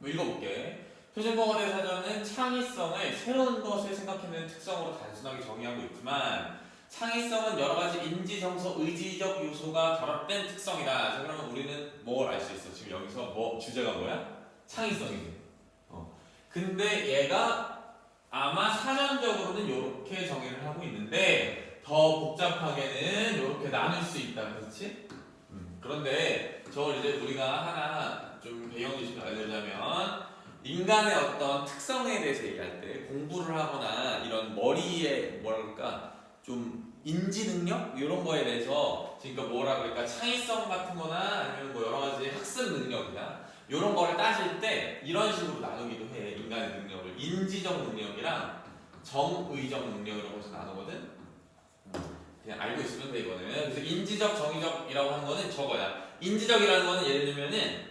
읽어볼게. 표준국어대 사전은 창의성을 새로운 것을 생각해내는 특성으로 단순하게 정의하고 있지만 창의성은 여러가지 인지정서, 의지적 요소가 결합된 특성이다. 자, 그러면 우리는 뭘 알 수 있어? 지금 여기서 뭐 주제가 뭐야? 창의성이지. 근데 얘가 아마 사전적으로는 이렇게 정의를 하고 있는데 더 복잡하게는 이렇게 나눌 수 있다. 그렇지? 그런데 저걸 이제 우리가 하나 좀 배경 지식을 알려자면 인간의 어떤 특성에 대해서 얘기할 때 공부를 하거나 이런 머리에 뭐랄까 좀 인지 능력 이런 거에 대해서 그러니까 뭐라 그럴까 창의성 같은 거나 아니면 뭐 여러 가지 학습 능력이나 이런 거를 따질 때 이런 식으로 나누기도 해. 인간의 능력을 인지적 능력이랑 정의적 능력이라고 해서 나누거든. 그냥 알고 있으면 돼 이거는. 그래서 인지적, 정의적이라고 하는 거는 저거야. 인지적이라는 거는 예를 들면은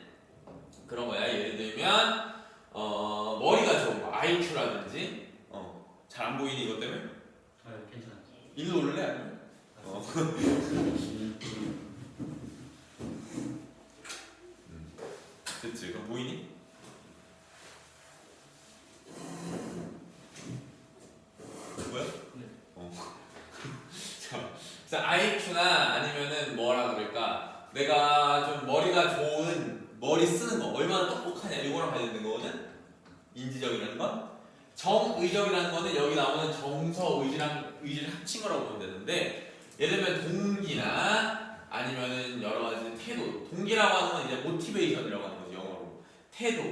그런 거야. 예를 들면 머리가 좋은 거 IQ라든지 잘 안 보이니 이것 때문에? 괜찮아. 일로 올래 아니면? 됐지? 그럼 보이니? 뭐야? 네. 자, IQ나 아니면은 뭐라 그럴까? 내가 좀 머리가 좋은 머리 쓰는 거 얼마나 똑똑하냐 이거랑 관련된 거거든. 인지적이라는 건. 정의적이라는 거는 여기 나오는 정서, 의지랑 의지를 합친 거라고 보면 되는데 예를 들면 동기나 아니면은 여러 가지 태도. 동기라고 하는 건 이제 모티베이션이라고 하는 거지 영어로. 태도.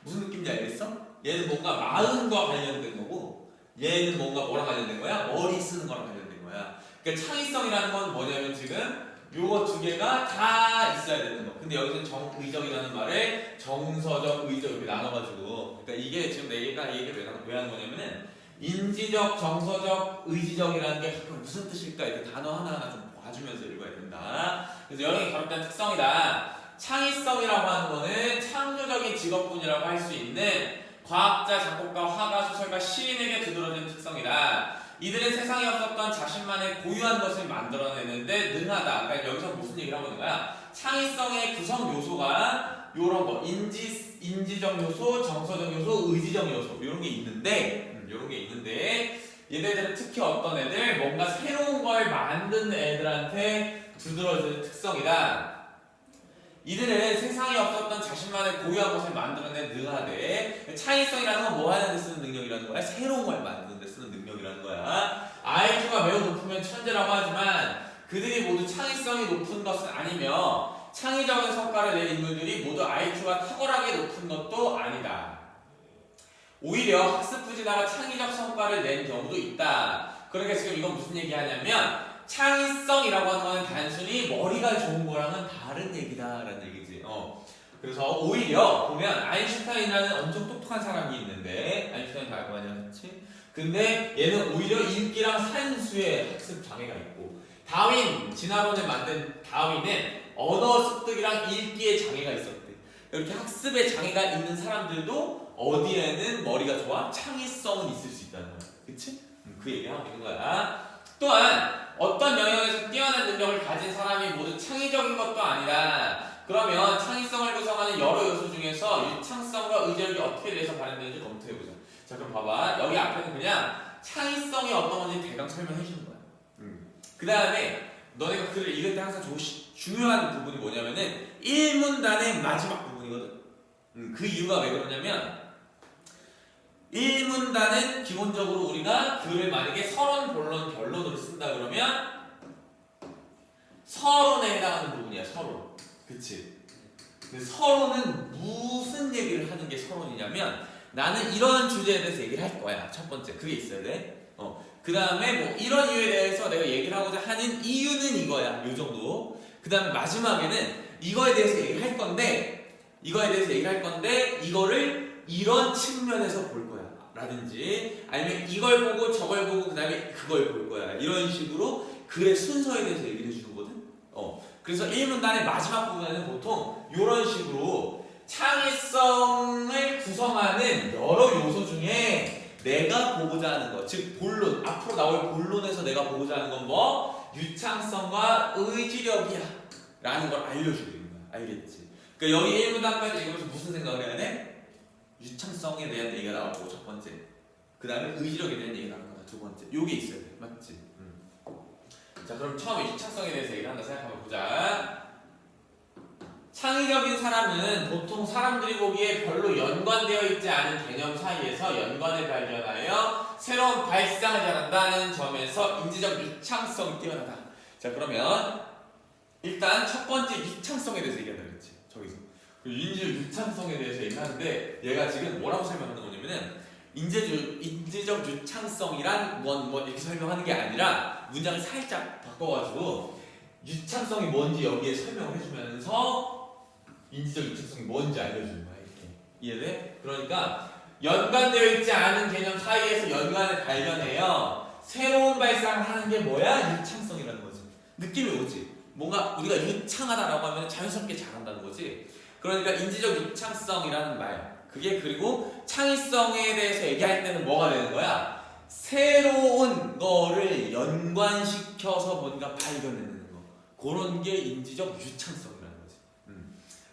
무슨 느낌인지 알겠어? 얘는 뭔가 마음과 관련된 거고 얘는 뭔가 뭐랑 관련된 거야? 머리 쓰는 거랑 관련된 거야. 그러니까 창의성이라는 건 뭐냐면 지금 요거 두 개가 다 있어야 되는 거. 근데 여기서 정의적이라는 말을 정서적, 의적 이렇게 나눠가지고 그러니까 이게 지금 내가 얘기를 왜 하는 거냐면은 인지적, 정서적, 의지적이라는 게 가끔 무슨 뜻일까 이렇게 단어 하나하나 좀 봐주면서 읽어야 된다. 그래서 여러 개 결합된 특성이다. 창의성이라고 하는 거는 창조적인 직업군이라고 할 수 있는 과학자, 작곡가, 화가, 소설가, 시인에게 두드러지는 특성이다. 이들은 세상에 없었던 자신만의 고유한 것을 만들어내는데 능하다. 그러니까 여기서 무슨 얘기를 하고 있는 거야? 창의성의 구성 요소가 요런 거 인지적 요소, 정서적 요소, 의지적 요소 요런 게 있는데 얘네들은 특히 어떤 애들 뭔가 새로운 걸 만든 애들한테 두드러지는 특성이다. 이들은 세상에 없었던 자신만의 고유한 것을 만들어내 능하대. 창의성이라는 건 뭐 하는 데 쓰는 능력이라는 거야? 새로운 걸 만드는 데 쓰는 능력이라는 거야. IQ가 매우 높으면 천재라고 하지만 그들이 모두 창의성이 높은 것은 아니며 창의적인 성과를 낸 인물들이 모두 IQ가 탁월하게 높은 것도 아니다. 오히려 학습 부진하가 창의적 성과를 낸 경우도 있다. 그러니까 지금 이건 무슨 얘기하냐면 창의성이라고 하는 거는 단순히 머리가 좋은 거랑은 다른 얘기다라는 얘기지. 그래서 오히려 보면 아인슈타인이라는 엄청 똑똑한 사람이 있는데 아인슈타인 다 알고 다녔지? 근데 얘는 오히려 인기랑 산수의 학습 장애가 있고 다윈, 진화론을 만든 다윈은 언어 습득이랑 읽기의 장애가 있었대. 이렇게 학습의 장애가 있는 사람들도 어디에는 머리가 좋아? 창의성은 있을 수 있다는 거야. 그치? 그 얘기를 하고 있는 거야. 또한 어떤 영역에서 뛰어난 능력을 가진 사람이 모두 창의적인 것도 아니다. 그러면 창의성을 구성하는 여러 요소 중에서 유창성과 의지력이 어떻게 돼서 발현되는지 검토해보자. 자, 그럼 봐봐. 여기 앞에는 그냥 창의성이 어떤 건지 대강 설명해 주는 거야. 그 다음에 너네가 글을 읽을 때 항상 중요한 부분이 뭐냐면은 1문단의 마지막 부분이거든. 그 이유가 왜 그러냐면 1문단은 기본적으로 우리가 글을 만약에 서론, 본론, 결론으로 쓴다 그러면 서론에 해당하는 부분이야. 서론. 그치? 근데 서론은 무슨 얘기를 하는 게 서론이냐면 나는 이런 주제에 대해서 얘기를 할 거야. 첫 번째 그게 있어야 돼. 그 다음에 뭐 이런 이유에 대해서 내가 얘기를 하고자 하는 이유는 이거야. 요 정도. 그 다음에 마지막에는 이거에 대해서 얘기를 할 건데 이거를 이런 측면에서 볼 거야. 라든지 아니면 이걸 보고 저걸 보고 그 다음에 그걸 볼 거야. 이런 식으로 글의 순서에 대해서 얘기를 해주는 거거든. 그래서 1문단의 마지막 부분에는 보통 이런 식으로 창의성을 구성하는 여러 요소 중에 내가 보고자 하는 것, 즉 본론, 앞으로 나올 본론에서 내가 보고자 하는 건 뭐? 유창성과 의지력이야 라는 걸 알려주고 있는 거야. 알겠지? 그러니까 여기 1문단까지 읽으면서 무슨 생각을 해야 돼? 유창성에 대한 얘기가 나왔고 첫 번째. 그 다음에 의지력에 대한 얘기가 나올 거다 두 번째. 요게 있어야 돼. 맞지? 자 그럼 처음에 유창성에 대해서 얘기를 한다 생각하면 보자. 창의적인 사람은 보통 사람들이 보기에 별로 연관되어 있지 않은 개념 사이에서 연관을 발견하여 새로운 발상을 잘한다는 점에서 인지적 유창성이 뛰어나다. 자 그러면 일단 첫 번째 유창성에 대해서 얘기한다 그랬지. 저기서 인지적 유창성에 대해서 얘기하는데 얘가 지금 뭐라고 설명하는 거냐면은 인지적 유창성이란 뭐 이렇게 설명하는 게 아니라 문장을 살짝 바꿔가지고 유창성이 뭔지 여기에 설명을 해주면서 인지적 유창성이 뭔지 알려주는 거야. 이렇게 이해돼? 그러니까 연관되어 있지 않은 개념 사이에서 연관을 발견해요. 새로운 발상을 하는 게 뭐야? 유창성이라는 거지. 느낌이 오지? 뭔가 우리가 유창하다라고 하면 자연스럽게 잘한다는 거지. 그러니까 인지적 유창성이라는 말 그게 그리고 창의성에 대해서 얘기할 때는 뭐가 되는 거야? 새로운 거를 연관시켜서 뭔가 발견해내는 거. 그런 게 인지적 유창성이라는 거지.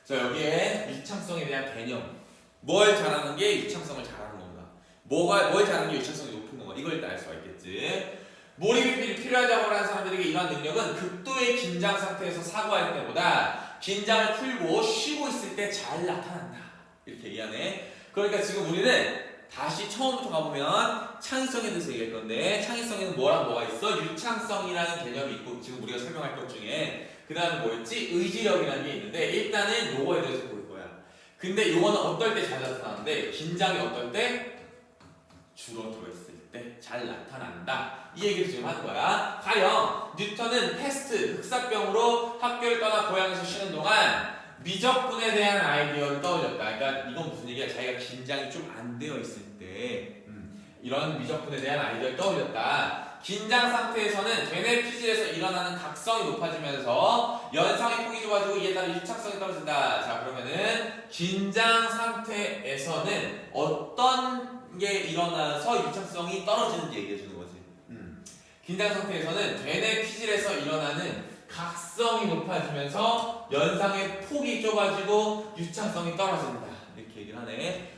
자 여기에 유창성에 대한 개념. 뭘 잘하는 게 유창성을 잘하는 건가? 뭘 잘하는 게 유창성이 높은 건가? 이걸 일단 알 수가 있겠지. 몰입이 필요하다고 하는 사람들에게 이러한 능력은 극도의 긴장 상태에서 사고할 때보다 긴장을 풀고 쉬고 있을 때 잘 나타난다. 이렇게 얘기하네. 그러니까 지금 우리는 다시 처음부터 가보면 창의성에 대해서 얘기할 건데 창의성에는 뭐랑 뭐가 있어? 유창성이라는 개념이 있고 지금 우리가 설명할 것 중에 그 다음에 뭐였지? 의지력이라는 게 있는데 일단은 요거에 대해서 볼 거야. 근데 요거는 어떨 때 잘 나타나는데 긴장이 어떨 때? 줄어들어 있을 때 잘 나타난다. 이 얘기를 지금 하는 거야. 가령 뉴턴은 패스트 흑사병으로 학교를 떠나 고향에서 쉬는 동안 미적분에 대한 아이디어를 떠올렸다. 그러니까 이건 무슨 얘기야? 자기가 긴장이 좀 안 되어 있을 때 이런 미적분에 대한 아이디어를 떠올렸다. 긴장 상태에서는 되뇌 피질에서 일어나는 각성이 높아지면서 연상의 폭이 좁아지고 이에 따라 유창성이 떨어진다. 자 그러면은 긴장 상태에서는 어떤 게 일어나서 유창성이 떨어지는지 얘기해 주는 거지. 긴장 상태에서는 되뇌 피질에서 일어나는 각성이 높아지면서 연상의 폭이 좁아지고 유창성이 떨어진다. 이렇게 얘기를 하네.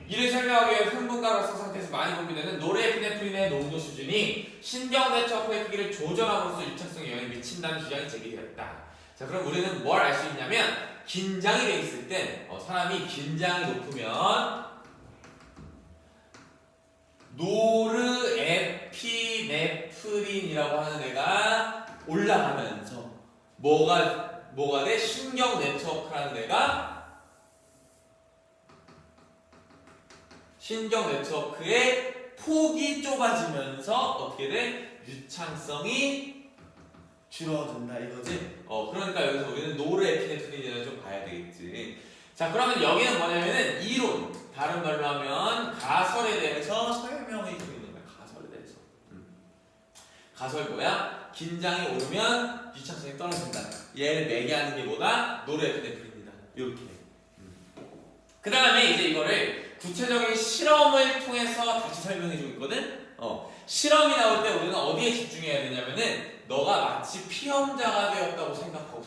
이를 설명하기 위해 흥분가락성 상태에서 많이 분비되는 노르에피네프린의 농도 수준이 신경 네트워크의 크기를 조절함으로써 유창성에 영향을 미친다는 주장이 제기되었다. 자, 그럼 우리는 뭘 알 수 있냐면 긴장이 돼 있을 때 사람이 긴장이 높으면 노르에피네프린이라고 하는 애가 올라가면서 뭐가 돼? 신경 네트워크라는 애가 신경 네트워크의 폭이 좁아지면서 어떻게 돼? 유창성이 줄어든다 이거지? 그러니까 여기서 우리는 노르에피네프린을 좀 봐야 되겠지. 자 그러면 여기는 뭐냐면은 이론, 다른 말로 하면 가설에 대해서 설명해 주고 있는 거야. 가설에 대해서. 가설 뭐야? 긴장이 오르면 유창성이 떨어진다. 얘를 매개하는 게 뭐다? 노르에피네프린이다. 이렇게. 그 다음에 이제 이거를 구체적인 실험을 통해서 다시 설명해주고 있거든? 실험이 나올 때 우리는 어디에 집중해야 되냐면은 너가 마치 피험자가 되었다고 생각해볼까?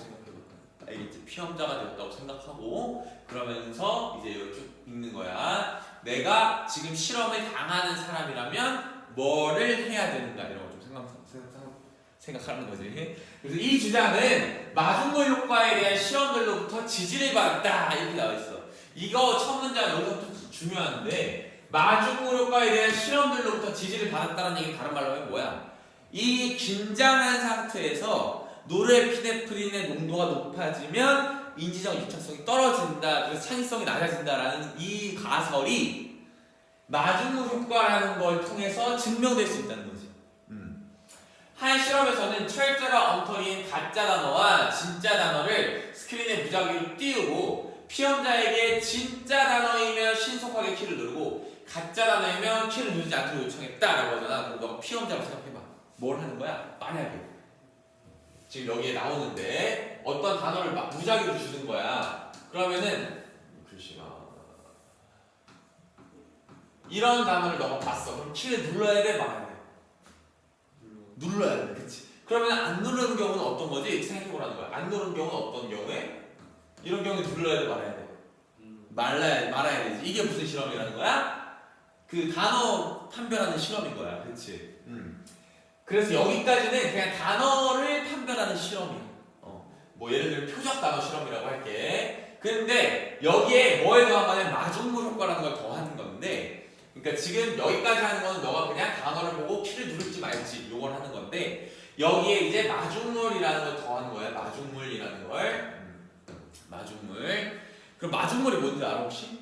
알겠지? 피험자가 되었다고 생각하고 그러면서 이제 이걸 쭉 읽는 거야. 내가 지금 실험을 당하는 사람이라면 뭐를 해야 되는가 이런 거 좀 생각하는 거지. 그래서 이 주장은 마중물 효과에 대한 실험들로부터 지지를 받았다 이렇게 나와 있어. 이거 첫 문장 여기서부터 중요한데 마중물 효과에 대한 실험들로부터 지지를 받았다는 얘기는 다른 말로 하면 뭐야? 이 긴장한 상태에서 노르에피네프린의 농도가 높아지면 인지적 유창성이 떨어진다. 그래서 창의성이 낮아진다라는 이 가설이 마중물 효과라는 걸 통해서 증명될 수 있다는 거지. 한 실험에서는 철자가 엉터리인 가짜 단어와 진짜 단어를 스크린에 무작위로 띄우고 피험자에게 진짜 단어이면 신속하게 키를 누르고 가짜 단어이면 키를 누르지 않도록 요청했다라고 하잖아. 그럼 너가 피험자라고 생각해봐. 뭘 하는 거야? 만약에 지금 여기에 나오는데 어떤 단어를 막 무작위로 주는 거야. 그러면은 글씨가 이런 단어를 너가 봤어. 그럼 키를 눌러야 돼? 말아야 돼? 눌러야 돼. 그치? 그러면 안 누르는 경우는 어떤 거지? 생각해보라는 거야. 안 누르는 경우는 어떤 경우에? 이런 경우에 눌러야 돼? 말아야 돼? 말아야 되지. 이게 무슨 실험이라는 거야? 그 단어 판별하는 실험인 거야. 그치? 그래서 여기까지는 그냥 단어를 판별하는 실험이야. 뭐 예를 들면 표적 단어 실험이라고 할게. 근데 여기에 뭘 더하면 마중물 효과라는 걸 더하는 건데, 그러니까 지금 여기까지 하는 거는 너가 그냥 단어를 보고 키를 누를지 말지 요걸 하는 건데, 여기에 이제 마중물이라는 걸 더하는 거야. 마중물이라는 걸. 마중물. 그럼 마중물이 뭔지 알아 혹시?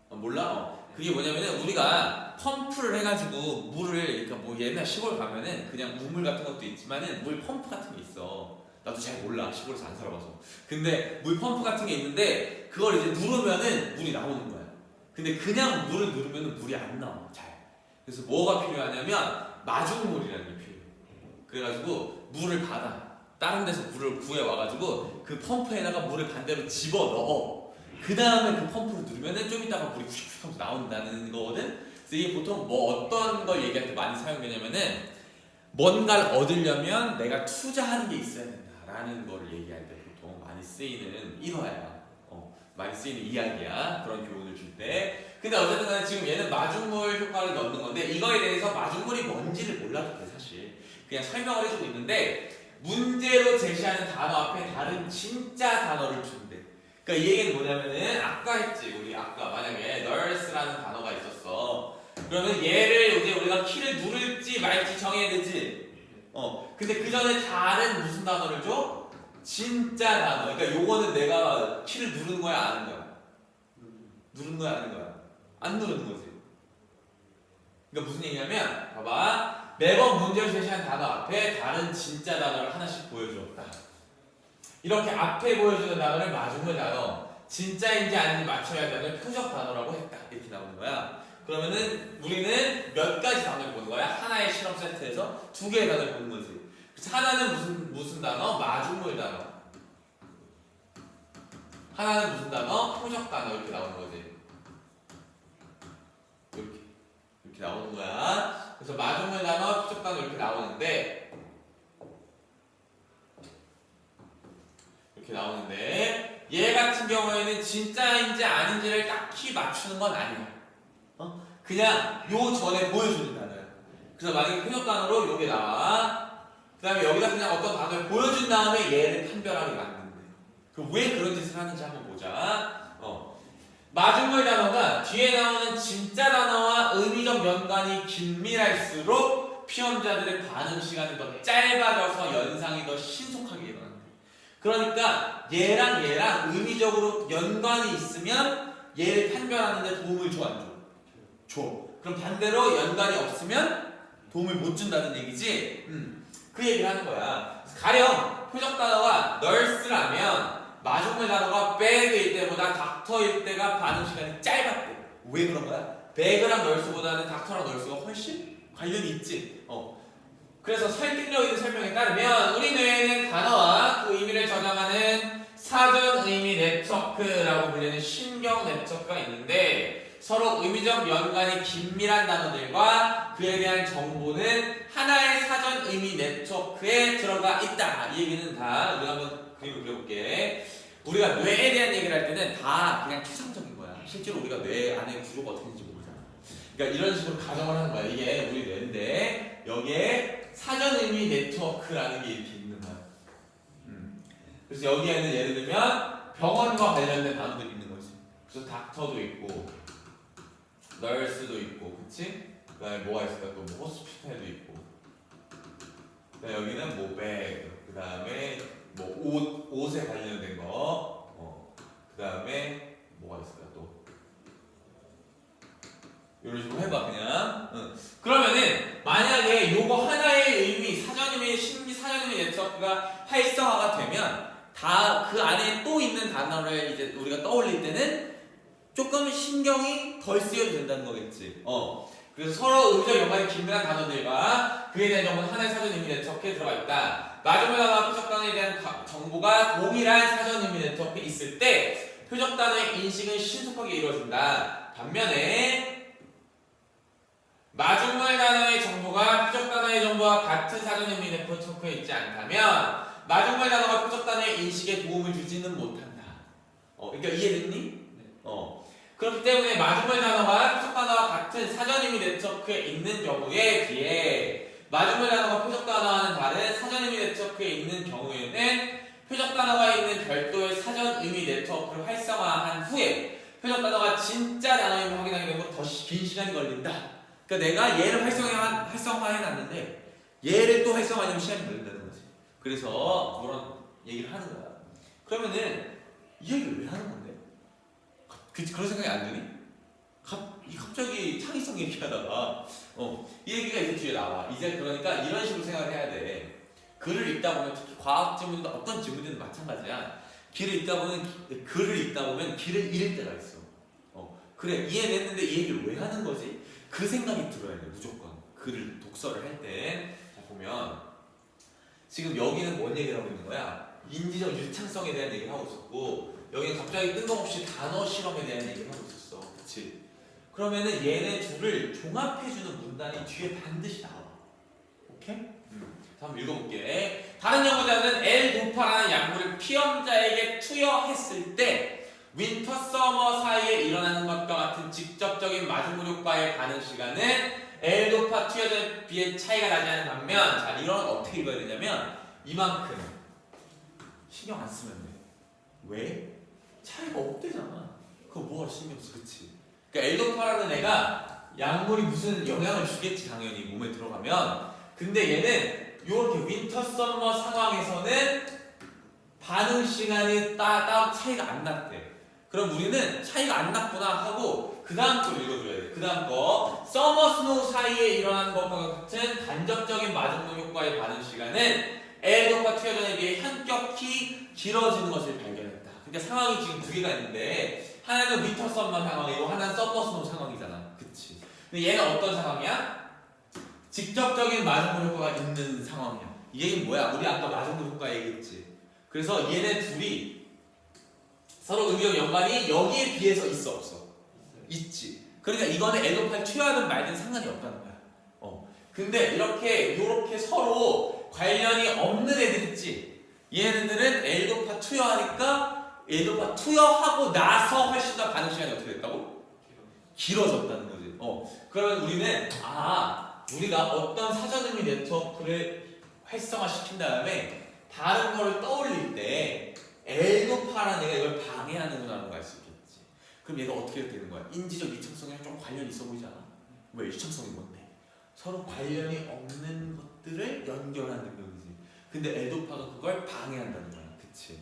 몰라? 그게 뭐냐면은 우리가 펌프를 해가지고 물을, 그러니까 뭐 옛날 시골 가면은 그냥 우물 같은 것도 있지만은 물 펌프 같은 게 있어. 나도 잘 몰라, 시골에서 안 살아봐서. 근데 물 펌프 같은 게 있는데 그걸 이제 누르면은 물이 나오는 거야. 근데 그냥 물을 누르면은 물이 안 나와 잘. 그래서 뭐가 필요하냐면 마중물이라는 게 필요해. 그래가지고 물을 받아. 다른 데서 물을 구해 와가지고 그 펌프에다가 물을 반대로 집어 넣어. 그 다음에 그 펌프를 누르면은 좀 이따가 물이 푸슉푸슉 하면서 나온다는 거거든. 그래서 이게 보통 뭐 어떤 걸 얘기할 때 많이 사용되냐면은 뭔가를 얻으려면 내가 투자하는 게 있어야 된다라는 걸 얘기할 때 보통 많이 쓰이는 일화야. 많이 쓰이는 이야기야. 그런 교훈을 줄 때. 근데 어쨌든 간에 지금 얘는 마중물 효과를 넣는 건데 이거에 대해서 마중물이 뭔지를 몰라도 돼 사실. 그냥 설명을 해주고 있는데 문제로 제시하는 단어 앞에 다른 진짜 단어를 준대. 그러니까 이 얘기는 뭐냐면은 아까 했지. 우리 아까 만약에 nurse라는 단어가 있었어. 그러면 얘를 이제 우리가 키를 누를지 말지 정해야 되지. 근데 그 전에 다른 무슨 단어를 줘? 진짜 단어. 그러니까 요거는 내가 키를 누르는 거야, 안 하는 거야? 누르는 거야, 안 하는 거야? 안 누르는 거지. 그러니까 무슨 얘기냐면, 봐봐. 매번 문제를 제시한 단어 앞에 다른 진짜 단어를 하나씩 보여주었다. 이렇게 앞에 보여주는 단어를 마중물 단어, 진짜인지 아닌지 맞춰야 할 단어를 표적 단어라고 했다. 이렇게 나오는 거야. 그러면은 우리는 몇 가지 단어를 보는 거야? 하나의 실험 세트에서 두 개의 단어를 보는 거지. 그래서 하나는 무슨 단어? 마중물 단어. 하나는 무슨 단어? 표적 단어. 이렇게 나오는 거지. 이렇게 나오는 거야. 그래서 마중물 단어, 표적 단어 이렇게 나오는데 얘 같은 경우에는 진짜인지 아닌지를 딱히 맞추는 건 아니야. 그냥 요 전에 보여주는 단어야. 그래서 만약에 표적 단어로 요게 나와. 그 다음에 여기다 그냥 어떤 단어를 보여준 다음에 얘를 판별하게 만든대. 그럼 왜 그런 짓을 하는지 한번 보자. 마중물 단어가 뒤에 나오는 진짜 단어와 의미적 연관이 긴밀할수록 피험자들의 반응 시간이 더 짧아져서 연상이 더 신속하게 일어난다. 그러니까 얘랑 의미적으로 연관이 있으면 얘를 판별하는 데 도움을 줘, 안 줘? 줘. 그럼 반대로 연관이 없으면 도움을 못 준다는 얘기지? 그 얘기를 하는 거야. 가령 표적 단어가 nurse라면 마중물 단어가 bag일 때보다 닥터일 때가 반응 시간이 짧았대. 왜 그런 거야? bag랑 nurse보다는 닥터랑 nurse가 훨씬 관련이 있지. 그래서 설득력 있는 설명에 따르면 우리 뇌에는 단어와 그 의미를 저장하는 사전 의미 네트워크라고 불리는 신경 네트워크가 있는데 서로 의미적 연관이 긴밀한 단어들과 그에 대한 정보는 하나의 사전 의미 네트워크에 들어가 있다. 이 얘기는 다 우리가 한번 그림을 그려볼게. 우리가 뇌에 대한 얘기를 할 때는 다 그냥 추상적인 거야. 실제로 우리가 뇌 안에 구조가 어떻게 되는지 모르잖아. 그러니까 이런 식으로 가정을 하는 거야. 이게 우리 뇌인데 여기에 사전 의미 네트워크라는 게 이렇게 있는 거야. 그래서 여기에는 예를 들면 병원과 관련된 단어들이 있는 거지. 그래서 닥터도 있고 널스도 있고, 그치? 그 다음에 뭐가 있을까? 또 뭐 호스피탈도 있고. 그 다음에 여기는 뭐 백, 그 다음에 뭐 옷에 관련된 거, 그 다음에 뭐가 있을까 또? 이런 식으로 해봐 그냥. 그러면은 만약에 요거 하나의 의미, 사전의미, 사전의미 네트워크가 활성화가 되면 다 그 안에 또 있는 단어를 이제 우리가 떠올릴 때는 조금 신경이 덜 쓰여도 된다는 거겠지. 그래서 서로 의미적 연관이 긴밀한 단어들과 그에 대한 정보는 하나의 사전 의미 네트워크에 들어가 있다. 마중물 단어와 표적 단어에 대한 정보가 동일한 사전 의미 네트워크에 있을 때 표적 단어의 인식은 신속하게 이루어진다. 반면에 마중물 단어의 정보가 표적 단어의 정보와 같은 사전 의미 네트워크에 있지 않다면 마중물 단어가 표적 단어의 인식에 도움을 주지는 못한다. 그러니까 이해됐니? 그렇기 때문에 마중물 단어가 표적 단어와 같은 사전 의미 네트워크에 있는 경우에 비해 마중물 단어가 표적 단어와는 다른 사전 의미 네트워크에 있는 경우에는 표적 단어가 있는 별도의 사전 의미 네트워크를 활성화한 후에 표적 단어가 진짜 단어임을 확인하게 되면 더 긴 시간이 걸린다. 그러니까 내가 얘를 활성화해놨는데 얘를 또 활성화하려면 시간이 걸린다는 거지. 그래서 그런 얘기를 하는 거야. 그러면은 이 얘기를 왜 하는 건데? 그런 생각이 안 드니? 갑자기 창의성 얘기하다가 이 얘기가 이제 뒤에 나와. 이제 그러니까 이런 식으로 생각을 해야 돼. 글을 읽다 보면 특히 과학 지문이든 어떤 지문이든 마찬가지야. 글을 읽다 보면 길을 잃을 때가 있어. 그래 이해됐는데 이 얘기를 왜 하는 거지? 그 생각이 들어야 돼 무조건. 글을 독서를 할 때. 자 보면 지금 여기는 뭔 얘기를 하고 있는 거야? 인지적 유창성에 대한 얘기를 하고 있었고 여기는 갑자기 뜬금없이 단어 실험에 대한 얘기를 하고 있었어. 그치? 그러면은 얘네 둘을 종합해주는 문단이 뒤에 반드시 나와. 오케이? 자, 한번 읽어볼게. 다른 연구자는 L-도파라는 약물을 피험자에게 투여했을 때 윈터 서머 사이에 일어나는 것과 같은 직접적인 마중물 효과의 반응 시간은 L-도파 투여에 비해 차이가 나지 않은 반면 자 이런 건 어떻게 읽어야 되냐면 이만큼 신경 안 쓰면 돼. 왜? 차이가 없대잖아. 그거 뭐가 신경 써, 그치? 그러니까 L-도파라는 애가 약물이 무슨 영향을 주겠지 당연히 몸에 들어가면. 근데 얘는 요렇게 윈터 썸머 상황에서는 반응 시간이 딱 차이가 안 났대. 그럼 우리는 차이가 안 났구나 하고 그 다음 거 읽어줘야 돼. 그 다음 거 서머 스노우 사이에 일어나는 것과 같은 간접적인 마중물 효과의 반응 시간은 L도파 투여 전에 비해 현격히 길어지는 것을 발견했다. 그러니까 상황이 지금 두 개가 있는데 하나는 윈터 썸머 상황이고 하나는 서머 스노우 상황이잖아. 그치? 근데 얘는 어떤 상황이야? 직접적인 마중물 효과가 있는 상황이야. 이 얘기는 뭐야? 우리 아까 마중물 효과 얘기했지. 그래서 얘네 둘이 서로 의미적 연관이 여기에 비해서 있어 없어? 있지. 그러니까 이거는 L도파를 투여하든 말든 상관이 없다는 거야. 근데 요렇게 서로 관련이 없는 애들 있지. 얘네들은 L도파 투여하니까 L도파 투여하고 나서 훨씬 더 반응 시간이 어떻게 됐다고? 길어졌다는 거지. 그러면 우리는 우리가 어떤 사전 의미 네트워크를 활성화시킨 다음에 다른 거를 떠올릴 때 L도파라는 애가 이걸 방해하는구나 하는 걸 알 수 있겠지. 그럼 얘가 어떻게 되는 거야? 인지적 유창성이랑 좀 관련이 있어 보이잖아. 왜? 유창성이 뭔데? 서로 관련이 없는 것들을 연결하는 능력이지. 근데 L도파가 그걸 방해한다는 거야. 그치?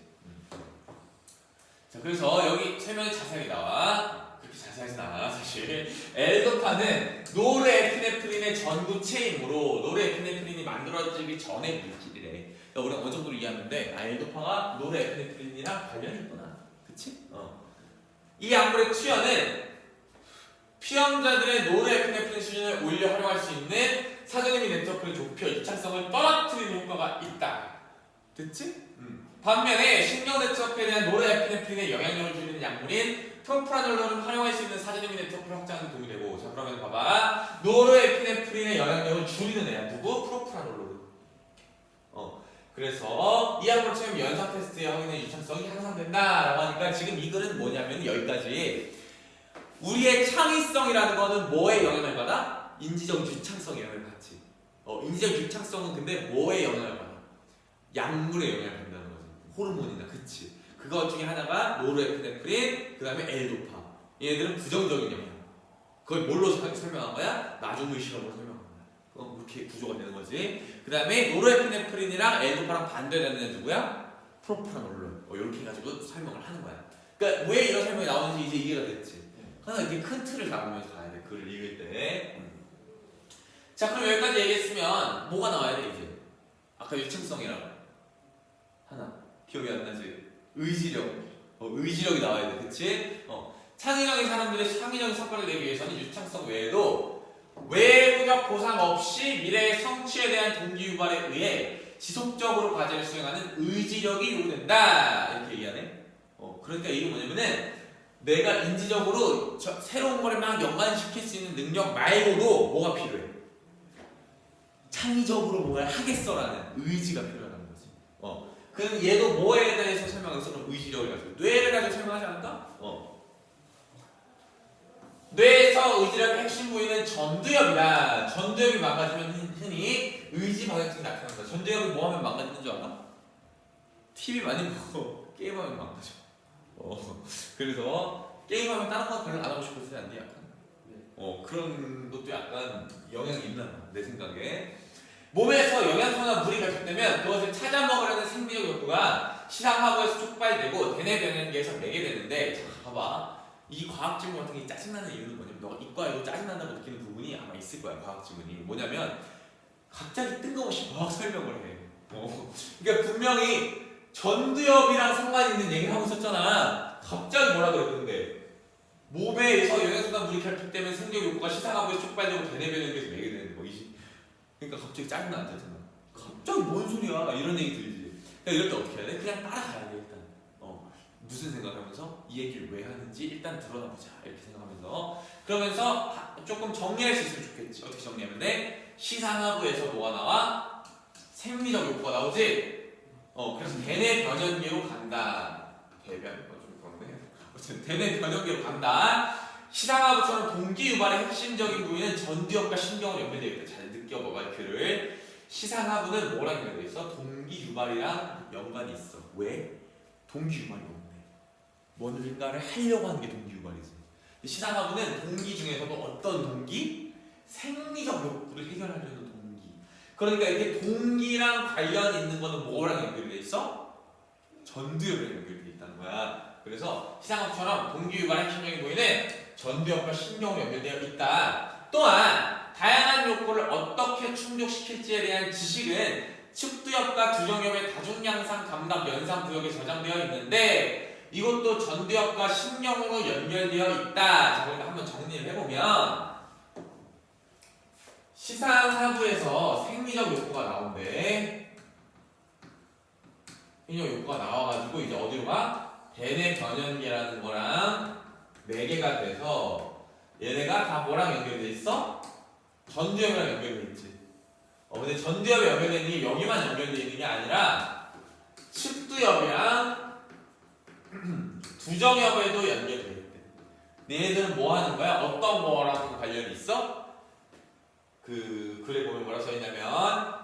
자, 그래서 여기 설명이 자세하게 나와. 그렇게 자세하진 않아, 사실. L도파는 노르에피네프린의 전구체이므로 노르에피네프린이 만들어지기 전에 물질이래. 그러니까 우리가 어느 정도로 이해하는데 L도파가 노르에피네프린이랑 관련이 있구나. 그치? 이 약물의 투여는 피험자들의 노르에피네프린 수준을 올려 활용할 수 있는 사전의미 네트워크를 좁혀 유창성을 떨어뜨리는 효과가 있다. 됐지? 반면에 신경 네트워크에 대한 노르에피네프린의 영향력을 줄이는 약물인 프로프라놀로는 활용할 수 있는 사전의미 네트워크를 확장하는 데 도움이 되고. 자, 그러면 봐봐. 노르에피네프린의 영향력을 줄이는 애야. 누구? 프로프라놀로는. 그래서 이 약물을 처음 연사 테스트에 확인된 유창성이 향상된다라고 하니까 지금 이 글은 뭐냐면 여기까지. 우리의 창의성이라는 거는 뭐에 영향을 받아? 인지적 유창성에 영향을 받지. 인지적 유창성은 근데 뭐에 영향을 받아? 약물에 영향을 받는다는 거지. 호르몬이나. 그치? 그것 중에 하나가 노르에피네프린, 그 다음에 L도파. 얘네들은 부정적인 영향. 그걸 뭘로 설명한 거야? 마중물 실험으로 설명한 거야. 그렇게 구조가 되는 거지. 그 다음에 노르에피네프린이랑 L도파랑 반대되는 애 누구야? 프로프라놀론. 이렇게 해가지고 설명을 하는 거야. 그러니까 왜 이런 설명이 나오는지 이제 이해가 됐지. 그러나 이렇게 큰 틀을 잡으면서 가야 돼. 글을 읽을 때. 자, 그럼 여기까지 얘기했으면 뭐가 나와야 돼 이제? 아까 유창성이라고 하나 기억이 안 나지? 의지력. 의지력이 나와야 돼. 그치? 창의적인 사람들의 창의적인 성과를 내기 위해서는 유창성 외에도 외부적 보상 없이 미래의 성취에 대한 동기 유발에 의해 지속적으로 과제를 수행하는 의지력이 요구된다. 이렇게 얘기하네. 그러니까 이게 뭐냐면은 내가 인지적으로 새로운 거를 막 연관시킬 수 있는 능력 말고도 뭐가 필요해? 창의적으로 뭔가를 하겠어라는 의지가 필요하다는 거지. 그럼 얘도 뭐에 대해서 설명해서 그럼 의지력을 가지고 뇌를 가지고 설명하지 않을까? 뇌에서 의지력의 핵심 부위는 전두엽이다. 전두엽이 망가지면 흔히 의지 방해증이 나타난다. 전두엽이 뭐 하면 망가지는 줄 알아? TV 많이 보고 게임하면 망가져. 그래서 게임하면 다른 거 별로 안 하고 싶어지지 않니? 약간. 그런 것도 약간 영향이 있나 봐, 내 생각에. 몸에서 영양소나 물이 결핍되면 그것을 찾아 먹으려는 생리적 욕구가 시상하부에서 촉발되고 대뇌변연계에서 매게 되는데, 자, 봐봐. 이 과학 질문 같은 게 짜증나는 이유는 뭐냐면, 너가 이과에도 짜증난다고 느끼는 부분이 아마 있을 거야. 과학 질문이 뭐냐면 갑자기 뜬금없이 과학 설명을 해. 그러니까 분명히 전두엽이랑 상관이 있는 얘기를 하고 있었잖아. 갑자기 뭐라 그랬는데, 몸에서 영양소나 물이 결핍되면 생리적 욕구가 시상하부에서 촉발되고 대뇌변연계에서 매게 되는 거. 그러니까 갑자기 짜증나 안 짜증나. 갑자기 뭔 소리야? 이런 얘기 들리지. 그러니까 이럴 때 어떻게 해야 돼? 그냥 따라가야 돼 일단. 무슨 생각하면서 이 얘기를 왜 하는지 일단 드러나보자 이렇게 생각하면서, 그러면서 조금 정리할 수 있으면 좋겠지. 어떻게 정리하면 돼? 시상하부에서 뭐가 나와? 생리적 욕구가 나오지. 그래서 대뇌 변연계로 간다. 대변 좀 그런데. 어쨌든 대뇌 변연계로 간다. 시상하부처럼 동기 유발의 핵심적인 부위는 전두엽과 신경으로 연결되어 있다. 잘 느껴봐봐 글을. 시상하부는 뭐랑 연결되어 있어? 동기 유발이랑 연관이 있어. 왜? 동기 유발이 없네. 뭔가를 하려고 하는 게 동기 유발이지. 시상하부는 동기 중에서도 어떤 동기? 생리적 욕구를 해결하려는 동기. 그러니까 이게 동기랑 관련 있는 거는 뭐랑 연결되어 있어? 전두엽이랑 연결되어 있다는 거야. 그래서 시상하부처럼 동기 유발의 핵심적인 부위는 전두엽과 신경으로 연결되어 있다. 또한 다양한 욕구를 어떻게 충족시킬지에 대한 지식은 측두엽과 두정엽의 다중양상 감각 연상 구역에 저장되어 있는데, 이것도 전두엽과 신경으로 연결되어 있다. 자, 그러니까 한번 정리를 해보면, 시상하부에서 생리적 욕구가 나온대. 생리적 욕구가 나와가지고 이제 어디로 가? 대뇌 변연계라는 거랑 매개가 돼서 얘네가 다 뭐랑 연결돼 있어? 전두엽이랑 연결돼 있지. 근데 전두엽에 연결돼 있는 게 여기만 연결돼 있는 게 아니라 측두엽이랑 두정엽에도 연결돼 있대. 얘네들은 뭐 하는 거야? 어떤 거랑 관련이 있어? 그 글에 보면 뭐라고 써있냐면,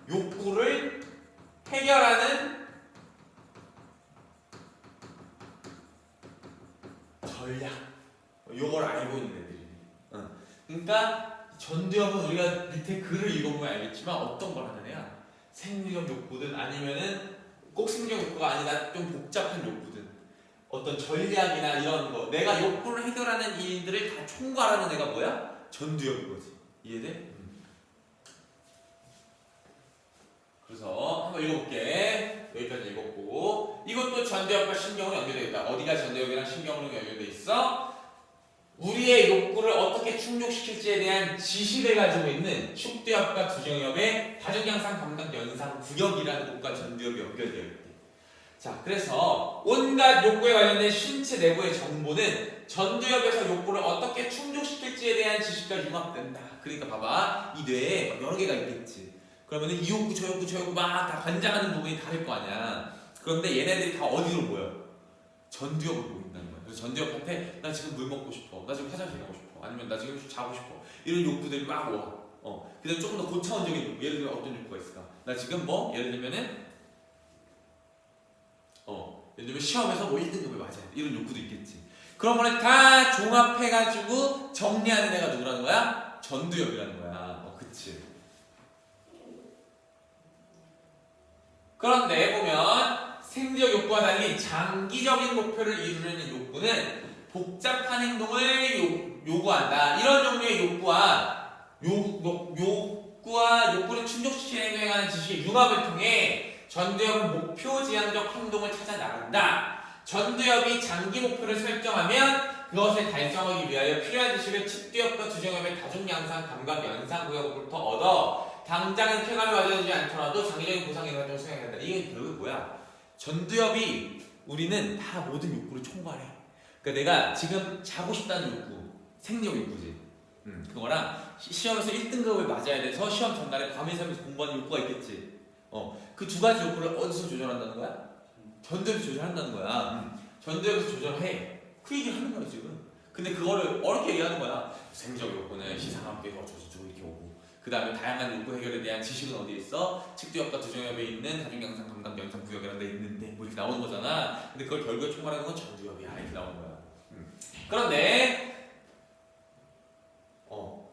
욕구를 해결하는 전략. 요걸 알고 있는 애들이. 그러니까 전두엽은 우리가 밑에 글을 읽어보면 알겠지만 어떤 걸 하는 애야? 생리적 욕구든 아니면은 꼭 생리적 욕구가 아니라 좀 복잡한 욕구든 어떤 전략이나 이런 거, 내가 욕구를 해결하는 일들을 다 총괄하는 애가 뭐야? 전두엽인 거지. 이해돼? 그래서 한번 읽어볼게. 여기까지 읽었고, 이것도 전두엽과 신경으로 연결되어 있다. 어디가 전두엽이랑 신경으로 연결되어 있어? 우리의 욕구를 어떻게 충족시킬지에 대한 지식을 가지고 있는 축두엽과 두정엽의 다중양상 감각 연상 구역이라는 곳과 전두엽이 연결되어 있대. 자, 그래서 온갖 욕구에 관련된 신체 내부의 정보는 전두엽에서 욕구를 어떻게 충족시킬지에 대한 지식과 융합된다. 그러니까 봐봐, 이 뇌에 여러 개가 있겠지. 그러면 이 욕구 저 욕구 저 욕구 막 다 관장하는 부분이 다를 거 아니야. 그런데 얘네들이 다 어디로 모여? 전두엽으로 모인다는 거야. 그래서 전두엽한테 나 지금 물 먹고 싶어, 나 지금 화장실 가고 싶어, 아니면 나 지금 자고 싶어, 이런 욕구들이 막 와. 그다음 조금 더 고차원적인 욕구. 예를 들면 어떤 욕구가 있을까? 나 지금 뭐 예를 들면은 예를 들면 시험에서 뭐 1등급을 맞아야 돼. 이런 욕구도 있겠지. 그런 거를 다 종합해가지고 정리하는 애가 누구라는 거야? 전두엽이라는 거야. 그치. 그런데 보면 생리적 욕구와 달리 장기적인 목표를 이루려는 욕구는 복잡한 행동을 요구한다. 이런 종류의 욕구를 충족시키는 행동에 관한 지식의 융합을 통해 전두엽은 목표 지향적 행동을 찾아 나간다. 전두엽이 장기 목표를 설정하면 그것을 달성하기 위하여 필요한 지식을 측두엽과 두정엽의 다중양상 감각 연상 구역으로부터 얻어 당장은 쾌감이 와닿지 않더라도 장기적인 보상의 활동을 수행해야 한다. 이게 결국 뭐야? 전두엽이 우리는 다 모든 욕구를 총괄해. 그러니까 내가 지금 자고 싶다는 욕구, 생리적 욕구지. 그거랑 시험에서 1등급을 맞아야 돼서 시험 전날에 밤에 새면서 공부하는 욕구가 있겠지. 그 두 가지 욕구를 어디서 조절한다는 거야? 전두엽에서 조절한다는 거야. 전두엽에서 조절해. 그 얘기를 하는 거야 지금. 근데 그거를 어렵게 얘기하는 거야. 생리적 욕구는 시상학계에서 어쩌고저쩌고 이렇게 오고, 그 다음에 다양한 욕구 해결에 대한 지식은 어디에 있어? 측두엽과 두정엽에 있는 다중양상 감각 연상 구역이라는 데 있는데 뭐 이렇게 나오는 거잖아. 근데 그걸 결국에 총괄하는 건 전두엽이야. 이렇게 나오는 거야. 그런데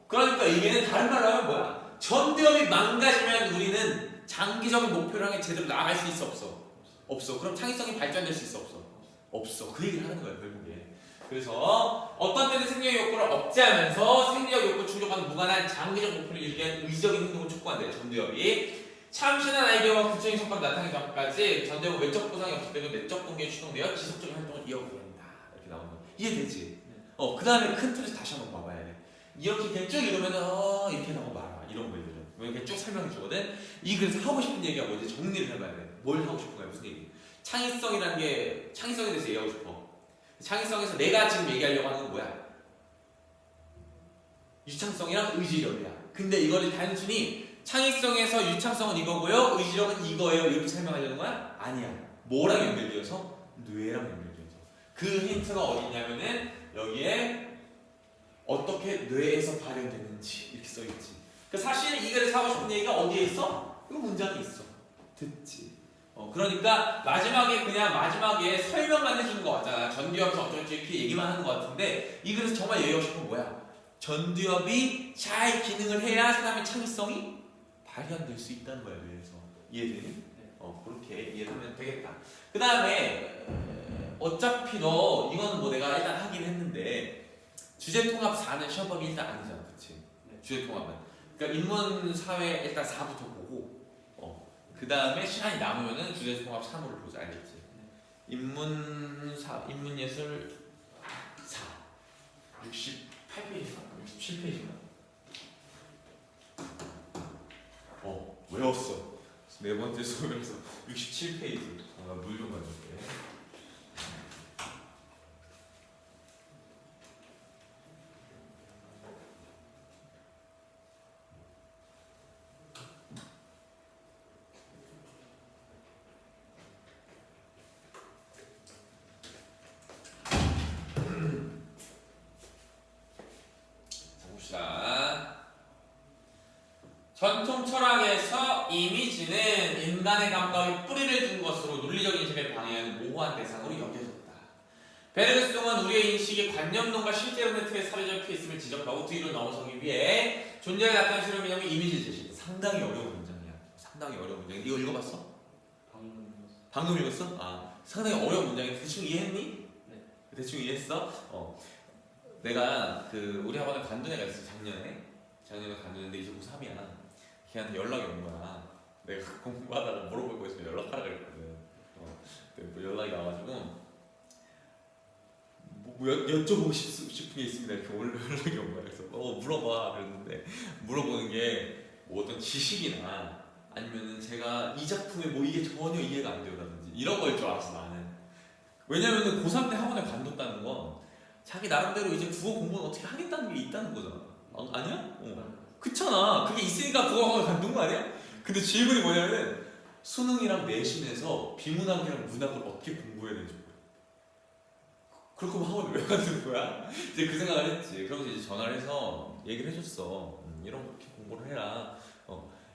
그러니까 이게는 다른 말로 하면 뭐야? 전두엽이 망가지면 우리는 장기적인 목표를 향해 제대로 나아갈 수 있어 없어? 없어. 그럼 창의성이 발전될 수 있어 없어? 없어. 그 얘기를 하는 거야 결국에. 그래서 어떤 때는 생리적 욕구를 억제하면서 생리적 욕구 충족과는 무관한 장기적 목표를 이루기 위한 의지적인 행동을 촉구한대 전두엽이. 참신한 아이디어와 구체적인 성과를 나타내기 전까지 전두엽은 외적 보상이 없을 때도 내적 동기에 추동되어 지속적인 활동을 이어가게 된다. 이렇게 나오는 거야. 이해되지? 그 다음에 큰 틀에서 다시 한번 봐봐야 돼. 이렇게 그냥 쭉 이러면은 이렇게 나오고 말아. 이런 거들은 이렇게 쭉 설명해 주거든. 이 그래서 하고 싶은 얘기가 뭐지? 정리를 해봐야 돼. 뭘 하고 싶은 거야? 무슨 얘기? 창의성이라는 게 창의성에 대해서 얘기하고 싶어. 창의성에서 내가 지금 얘기하려고 하는 건 뭐야? 유창성이랑 의지력이야. 근데 이거를 단순히 창의성에서 유창성은 이거고요, 의지력은 이거예요 이렇게 설명하려는 거야? 아니야. 뭐랑 연결되어서? 뇌랑 연결되어서. 그 힌트가 어디 있냐면은 여기에 어떻게 뇌에서 발현되는지 이렇게 써있지. 그러니까 사실 이 글에서 하고 싶은 얘기가 어디에 있어? 이 문장에 있어. 듣지. 그러니까 마지막에 설명만 해주는 거 같잖아. 전두엽이 어쩌고저쩌고 이렇게 얘기만 하는 거 같은데 이 글에서 정말 얘기하고 싶은 건 뭐야? 전두엽이 잘 기능을 해야 사람의 창의성이 발현될 수 있다는 거야. 그래서 이해되니? 그렇게 이해하면 되겠다. 그 다음에 어차피 너 이거는 뭐 내가 일단 하긴 했는데 주제통합 4는 시험법이 일단 아니잖아, 그치? 네. 주제통합은. 그러니까 인문, 사회 일단 4부터 보고, 그 다음에 시간이 남으면은 주제통합 3으로 보자, 알겠지? 인문예술 4, 68페이지인가? 67페이지인가? 외웠어. 네 번째 수업에서 67페이지. 물 좀 가져올게. 전통 철학에서 이미지는 인간의 감각에 뿌리를 둔 것으로 논리적 인식을 방해하는 모호한 대상으로 여겨졌다. 베르그송은 우리의 인식이 관념론과 실제론의 틀에 사로잡혀 있음을 지적하고 뒤로 넘어서기 위해 존재에 나타난 실험이 냐면 이미지 제시. 상당히 어려운 문장이야. 상당히 어려운 문장. 이거 읽어봤어? 방금 읽었어? 상당히 어려운 문장인데 대충 이해했니? 네. 대충 이해했어? 내가 우리 학원에 관둔 애가 있어. 작년에 관둔했는데 이제 고3이야. 걔한테 연락이 온 거야. 내가 공부하다가 물어볼 거 있으면 연락하라 그랬거든. 뭐 연락이 와가지고 뭐 여쭤보고 싶은 게 있습니다. 이렇게 연락이 온 거야. 그래서 물어봐 그랬는데 물어보는 게 뭐 어떤 지식이나 아니면은 제가 이 작품에 뭐 이게 전혀 이해가 안 되라든지 이런 거일 줄 알았어 나는. 왜냐면은 고3 때 학원에 관뒀다는 건 자기 나름대로 이제 국어 공부는 어떻게 하겠다는 게 있다는 거잖아. 아니야? 그렇잖아. 그게 있으니까 국어학원을 관둔 거 아니야? 근데 질문이 뭐냐면 수능이랑 내신에서 비문학이랑 문학을 어떻게 공부해야 되는지 모르겠어. 그럴 거면 학원을 왜 관두는 거야? 이제 그 생각을 했지. 그러면서 이제 전화를 해서 얘기를 해줬어. 이렇게 공부를 해라.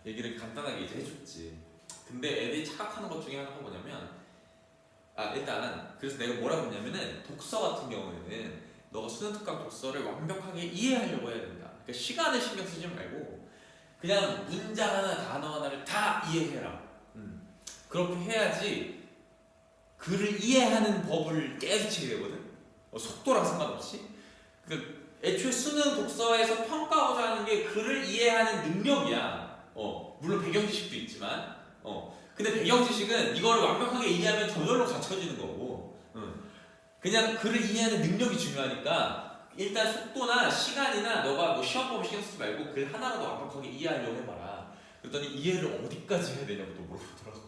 얘기를 간단하게 이제 해줬지. 근데 애들이 착각하는 것 중에 하나가 뭐냐면 일단 그래서 내가 뭐라고 했냐면은 독서 같은 경우에는 너가 수능 특강 독서를 완벽하게 이해하려고 해야 된다. 그러니까 시간을 신경 쓰지 말고 그냥 문장 하나, 단어 하나를 다 이해해라. 그렇게 해야지 글을 이해하는 법을 계속 치게 되거든. 속도랑 상관없이. 그러니까 애초에 수능 독서에서 평가하고자 하는 게 글을 이해하는 능력이야. 물론 배경 지식도 있지만. 근데 배경 지식은 이거를 완벽하게 이해하면 저절로 갖춰지는 거고. 그냥 글을 이해하는 능력이 중요하니까 일단 속도나 시간이나 너가 뭐 시험법을 신경 쓰지 말고 글 하나라도 완벽하게 이해하려고 해봐라. 그랬더니 이해를 어디까지 해야 되냐고 또 물어보더라고.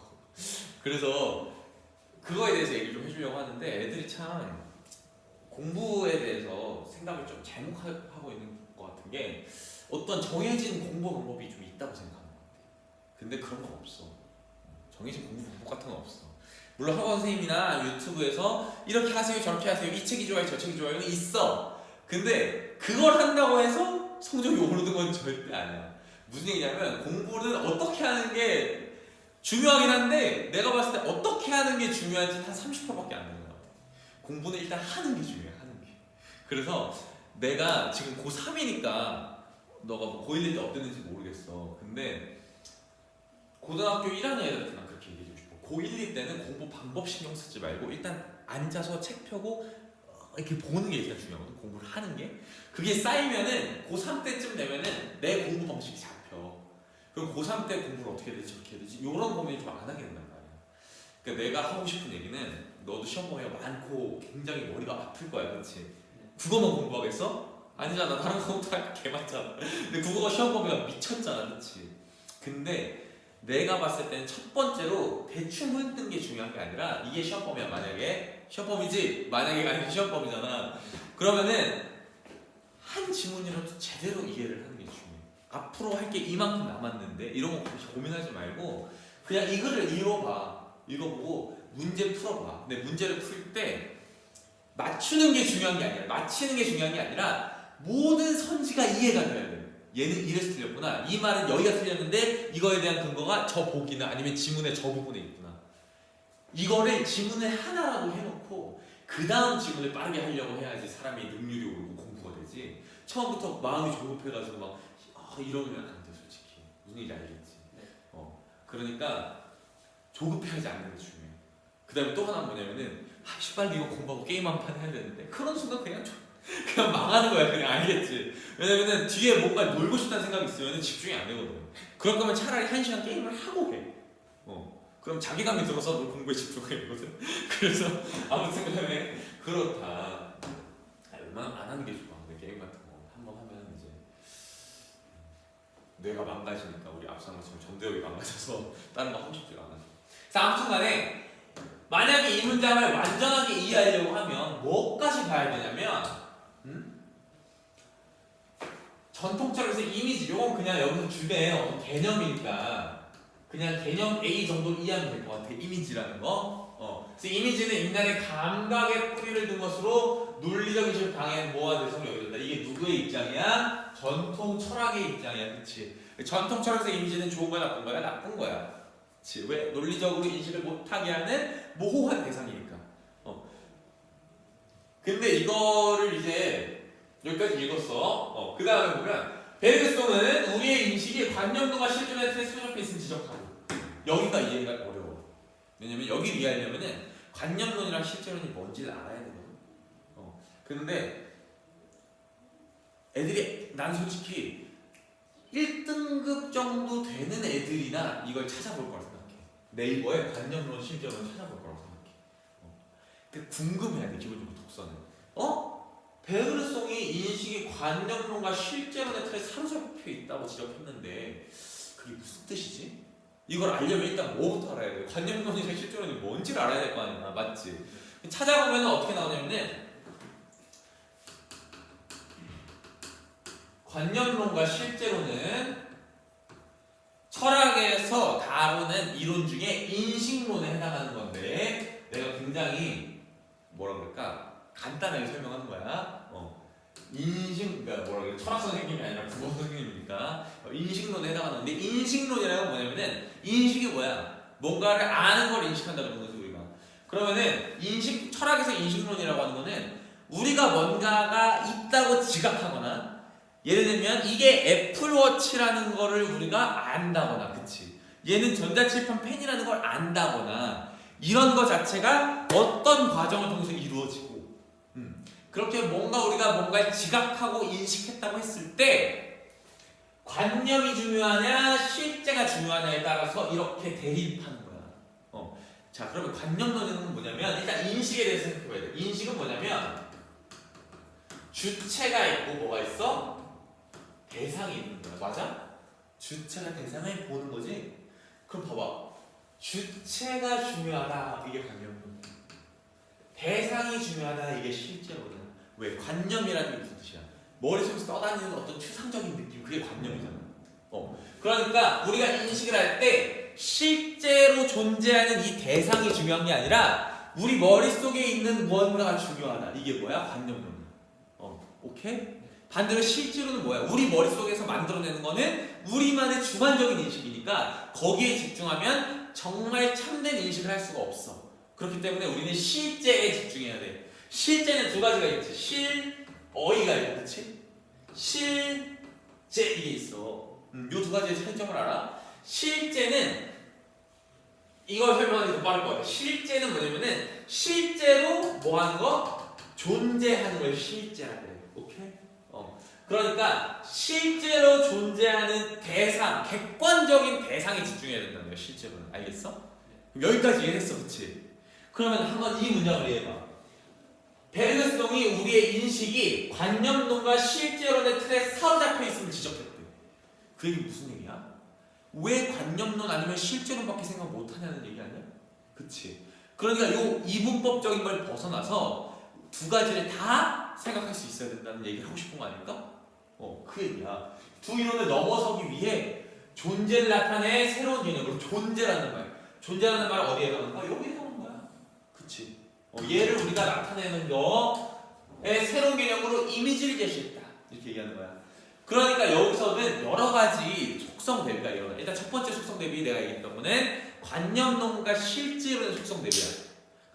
그래서 그거에 대해서 얘기를 좀 해주려고 하는데 애들이 참 공부에 대해서 생각을 좀 잘못하고 있는 것 같은 게 어떤 정해진 공부 방법이 좀 있다고 생각하는 것 같아. 근데 그런 건 없어. 정해진 공부 방법 같은 건 없어. 물론 학원 선생님이나 유튜브에서 이렇게 하세요 저렇게 하세요 이 책이 좋아요 저 책이 좋아요 있어. 근데 그걸 한다고 해서 성적이 오르는 건 절대 아니야. 무슨 얘기냐면 공부는 어떻게 하는 게 중요하긴 한데 내가 봤을 때 어떻게 하는 게 중요한지 한 30%밖에 안 되는 것 같아. 공부는 일단 하는 게 중요해. 하는 게. 그래서 내가 지금 고3이니까 너가 뭐 고1일 때 어땠는지 모르겠어. 근데 고등학교 1학년 애들한테 난 그렇게 얘기해주고 싶어. 고1, 2 때는 공부 방법 신경 쓰지 말고 일단 앉아서 책 펴고 이렇게 보는 게 일단 중요하거든. 공부를 하는 게. 그게 쌓이면은 고3 때쯤 되면은 내 공부 방식이 잡혀. 그럼 고3 때 공부를 어떻게 해야 되지, 어떻게 해야 되지? 이런 고민을 좀 안 하게 된단 말이야. 그러니까 내가 하고 싶은 얘기는 너도 시험 범위가 많고 굉장히 머리가 아플 거야, 그렇지? 국어만 공부하겠어? 아니잖아. 다른 과목도 할 게 많잖아. 근데 국어가 시험 범위가 미쳤잖아, 그렇지? 근데 내가 봤을 때는 첫 번째로 대충 흔든 게 중요한 게 아니라 이게 시험 범위야. 만약에 시험 범위지, 만약에 아니면 시험 범위잖아. 그러면은 한 지문이라도 제대로 이해를 하는 게 중요해. 앞으로 할 게 이만큼 남았는데 이런 거 고민하지 말고 그냥 이 글을 읽어보고 문제 풀어봐. 근데 문제를 풀 때 맞추는 게 중요한 게 아니라 맞히는 게 중요한 게 아니라 모든 선지가 이해가 돼야 돼. 얘는 이래서 틀렸구나. 이 말은 여기가 틀렸는데 이거에 대한 근거가 저 보기나 아니면 지문의 저 부분에 있구나. 이거를 지문을 하나라도 해놓고 그 다음 지문을 빠르게 하려고 해야지 사람이 능률이 오르고 공부가 되지. 처음부터 마음이 조급해가지고 막 이러면 안 돼. 솔직히 무슨 얘기인지 알겠지. 네. 그러니까 조급해하지 않는 게 중요해. 그 다음에 또 하나 뭐냐면은 빨리 이거 공부하고 게임 한 판 해야 되는데 그런 순간 그냥 망하는 거야. 그냥 알겠지. 왜냐면은 뒤에 뭔가 놀고 싶다는 생각이 있으면 집중이 안 되거든. 그럴 거면 차라리 1시간 게임을 하고 해. 그럼 자기감이 들어서 너 공부에 집중해 이거든. 그래서 아무튼 간에 그렇다. 웬만하면 안 하는 게 좋아. 근데 게임 같은 거 한번 하면 이제 뇌가 망가지니까 우리 앞선 것처럼 전두엽이 망가져서 다른 거 하고 싶지가 않아. 자, 아무튼 간에 만약에 이 문장을 완전하게 이해하려고 하면 뭐까지 봐야 되냐면 전통적으로서 이미지, 요건 그냥 여기서 주된 어떤 개념이니까 그냥 개념 A 정도 이해하면 될 것 같아. 이미지라는 거. 그래서 이미지는 인간의 감각에 뿌리를 둔 것으로 논리적인 식 방해는 뭐가 대상으로 여겨진다. 이게 누구의 입장이야? 전통 철학의 입장이야. 그치? 전통 철학에서 이미지는 좋은 거야, 나쁜 거야? 나쁜 거야. 그치? 왜? 논리적으로 인식을 못하게 하는 모호한 대상이니까. 근데 이거를 이제 여기까지 읽었어. 그 다음에 보면 베르그송은 우리의 인식이 관념도가 실존의 틀에 소속해 있음을 지적하고. 여기가 이해가 어려워. 왜냐면 여기를 이해하려면은 관념론이랑 실제론이 뭔지를 알아야 되거든. 근데 애들이 난 솔직히 1등급 정도 되는 애들이나 이걸 찾아볼 거라 생각해. 네이버에 관념론 실제론 찾아볼 거라고 생각해. 근데 궁금해야 돼. 기본적으로 독서는. 베르그송이 인식이 관념론과 실제론의 틀에 사로잡혀 있다고 지적했는데 그게 무슨 뜻이지? 이걸 알려면 일단 뭐부터 알아야 돼? 관념론이랑 실제론이 뭔지를 알아야 될 거 아니야. 맞지? 찾아보면 어떻게 나오냐면은 관념론과 실제론은 철학에서 다루는 이론 중에 인식론에 해당하는 건데 내가 굉장히 뭐라 그럴까? 간단하게 설명하는 거야. 그러니까 뭐라 그래? 철학 선생님이 아니라 국어 선생님이니까 인식론에 해당하는데 인식론이라는 건 뭐냐면은 인식이 뭐야? 뭔가를 아는 걸 인식한다는 거지 우리가. 그러면은 철학에서 인식론이라고 하는 거는 우리가 뭔가가 있다고 지각하거나 예를 들면 이게 애플워치라는 거를 우리가 안다거나, 그치? 얘는 전자칠판 펜이라는 걸 안다거나 이런 거 자체가 어떤 과정을 통해서 이루어지고 그렇게 우리가 뭔가를 지각하고 인식했다고 했을 때 관념이 중요하냐 실제가 중요하냐에 따라서 이렇게 대립하는 거야. 자, 그러면 관념론은 뭐냐면 일단 인식에 대해서 생각해봐야 돼. 인식은 뭐냐면 주체가 있고 뭐가 있어? 대상이 있는 거야. 맞아? 주체가 대상을 보는 거지? 그럼 봐봐. 주체가 중요하다. 이게 관념론. 대상이 중요하다. 이게 실제로는. 왜? 관념이라는 게 무슨 뜻이야? 머릿속에서 떠다니는 어떤 추상적인 느낌. 그게 관념이잖아. 그러니까 우리가 인식을 할 때 실제로 존재하는 이 대상이 중요한 게 아니라 우리 머릿속에 있는 무언가가 중요하다. 이게 뭐야? 관념론이야. 오케이? 반대로 실제로는 뭐야? 우리 머릿속에서 만들어내는 거는 우리만의 주관적인 인식이니까 거기에 집중하면 정말 참된 인식을 할 수가 없어. 그렇기 때문에 우리는 실제에 집중해야 돼. 실제는 두 가지가 있지. 실어이가 있고, 그치? 실제 이게 있어. 이 두 가지의 차이점을 알아? 실제는 이걸 설명하기 더 빠를 것 같아. 실제는 뭐냐면은 실제로 뭐 하는 거? 존재하는 걸 실제라고 그래. 오케이? 그러니까 실제로 존재하는 대상, 객관적인 대상에 집중해야 된다는 거야. 실제로는. 알겠어? 그럼 여기까지 이해했어, 그치? 그러면 한번 이 문장을 이해해봐. 베르그송이 우리의 인식이 관념론과 실제론의 틀에 사로잡혀 있음을 지적했대. 그 얘기 무슨 얘기야? 왜 관념론 아니면 실제론밖에 생각 못하냐는 얘기 아니야? 그치? 그러니까 요 이분법적인 걸 벗어나서 두 가지를 다 생각할 수 있어야 된다는 얘기를 하고 싶은 거 아닐까? 그 얘기야. 두 이론을 넘어서기 위해 존재를 나타내 새로운 개념으로 존재라는 말. 존재라는 말 어디에 해당하는가? 여기에 해당하는 거야. 그치? 얘를 우리가 나타내는 거에 새로운 개념으로 이미지를 제시했다. 이렇게 얘기하는 거야. 그러니까 여기서는 여러 가지 속성 대비가 일어나. 일단 첫 번째 속성 대비 내가 얘기했던 거는 관념론과 실제론의 속성 대비야.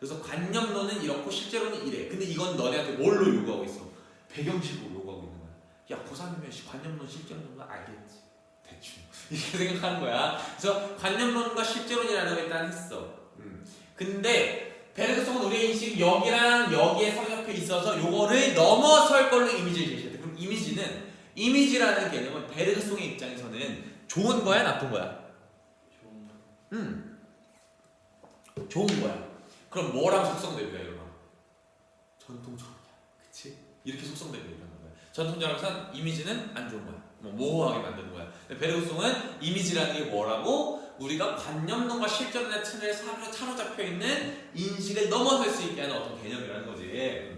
그래서 관념론은 이렇고 실제론은 이래. 근데 이건 너네한테 뭘로 요구하고 있어? 배경식으로 요구하고 있는 거야. 야, 고3이면 관념론, 실제론은 알겠지. 대충. 이렇게 생각하는 거야. 그래서 관념론과 실제론이라는 걸 일단 했어. 근데 베르그송은 우리의 인식 여기랑 여기에 사로잡혀 있어서 요거를 넘어설 걸로 이미지를 제시했대. 그럼 이미지라는 개념은 베르그송의 입장에서는 좋은 거야, 나쁜 거야? 좋은 거야. 그럼 뭐랑 속성 대비가 일어나? 전통적이야. 그치? 이렇게 속성 대비가 일어나는 거야. 전통적으로선 이미지는 안 좋은 거야. 모호하게 만드는 거야. 베르그송은 이미지라는 게 뭐라고? 우리가 관념론과 실제론의 틀에 사로잡혀 있는 인식을 넘어설 수 있게 하는 어떤 개념이라는 거지.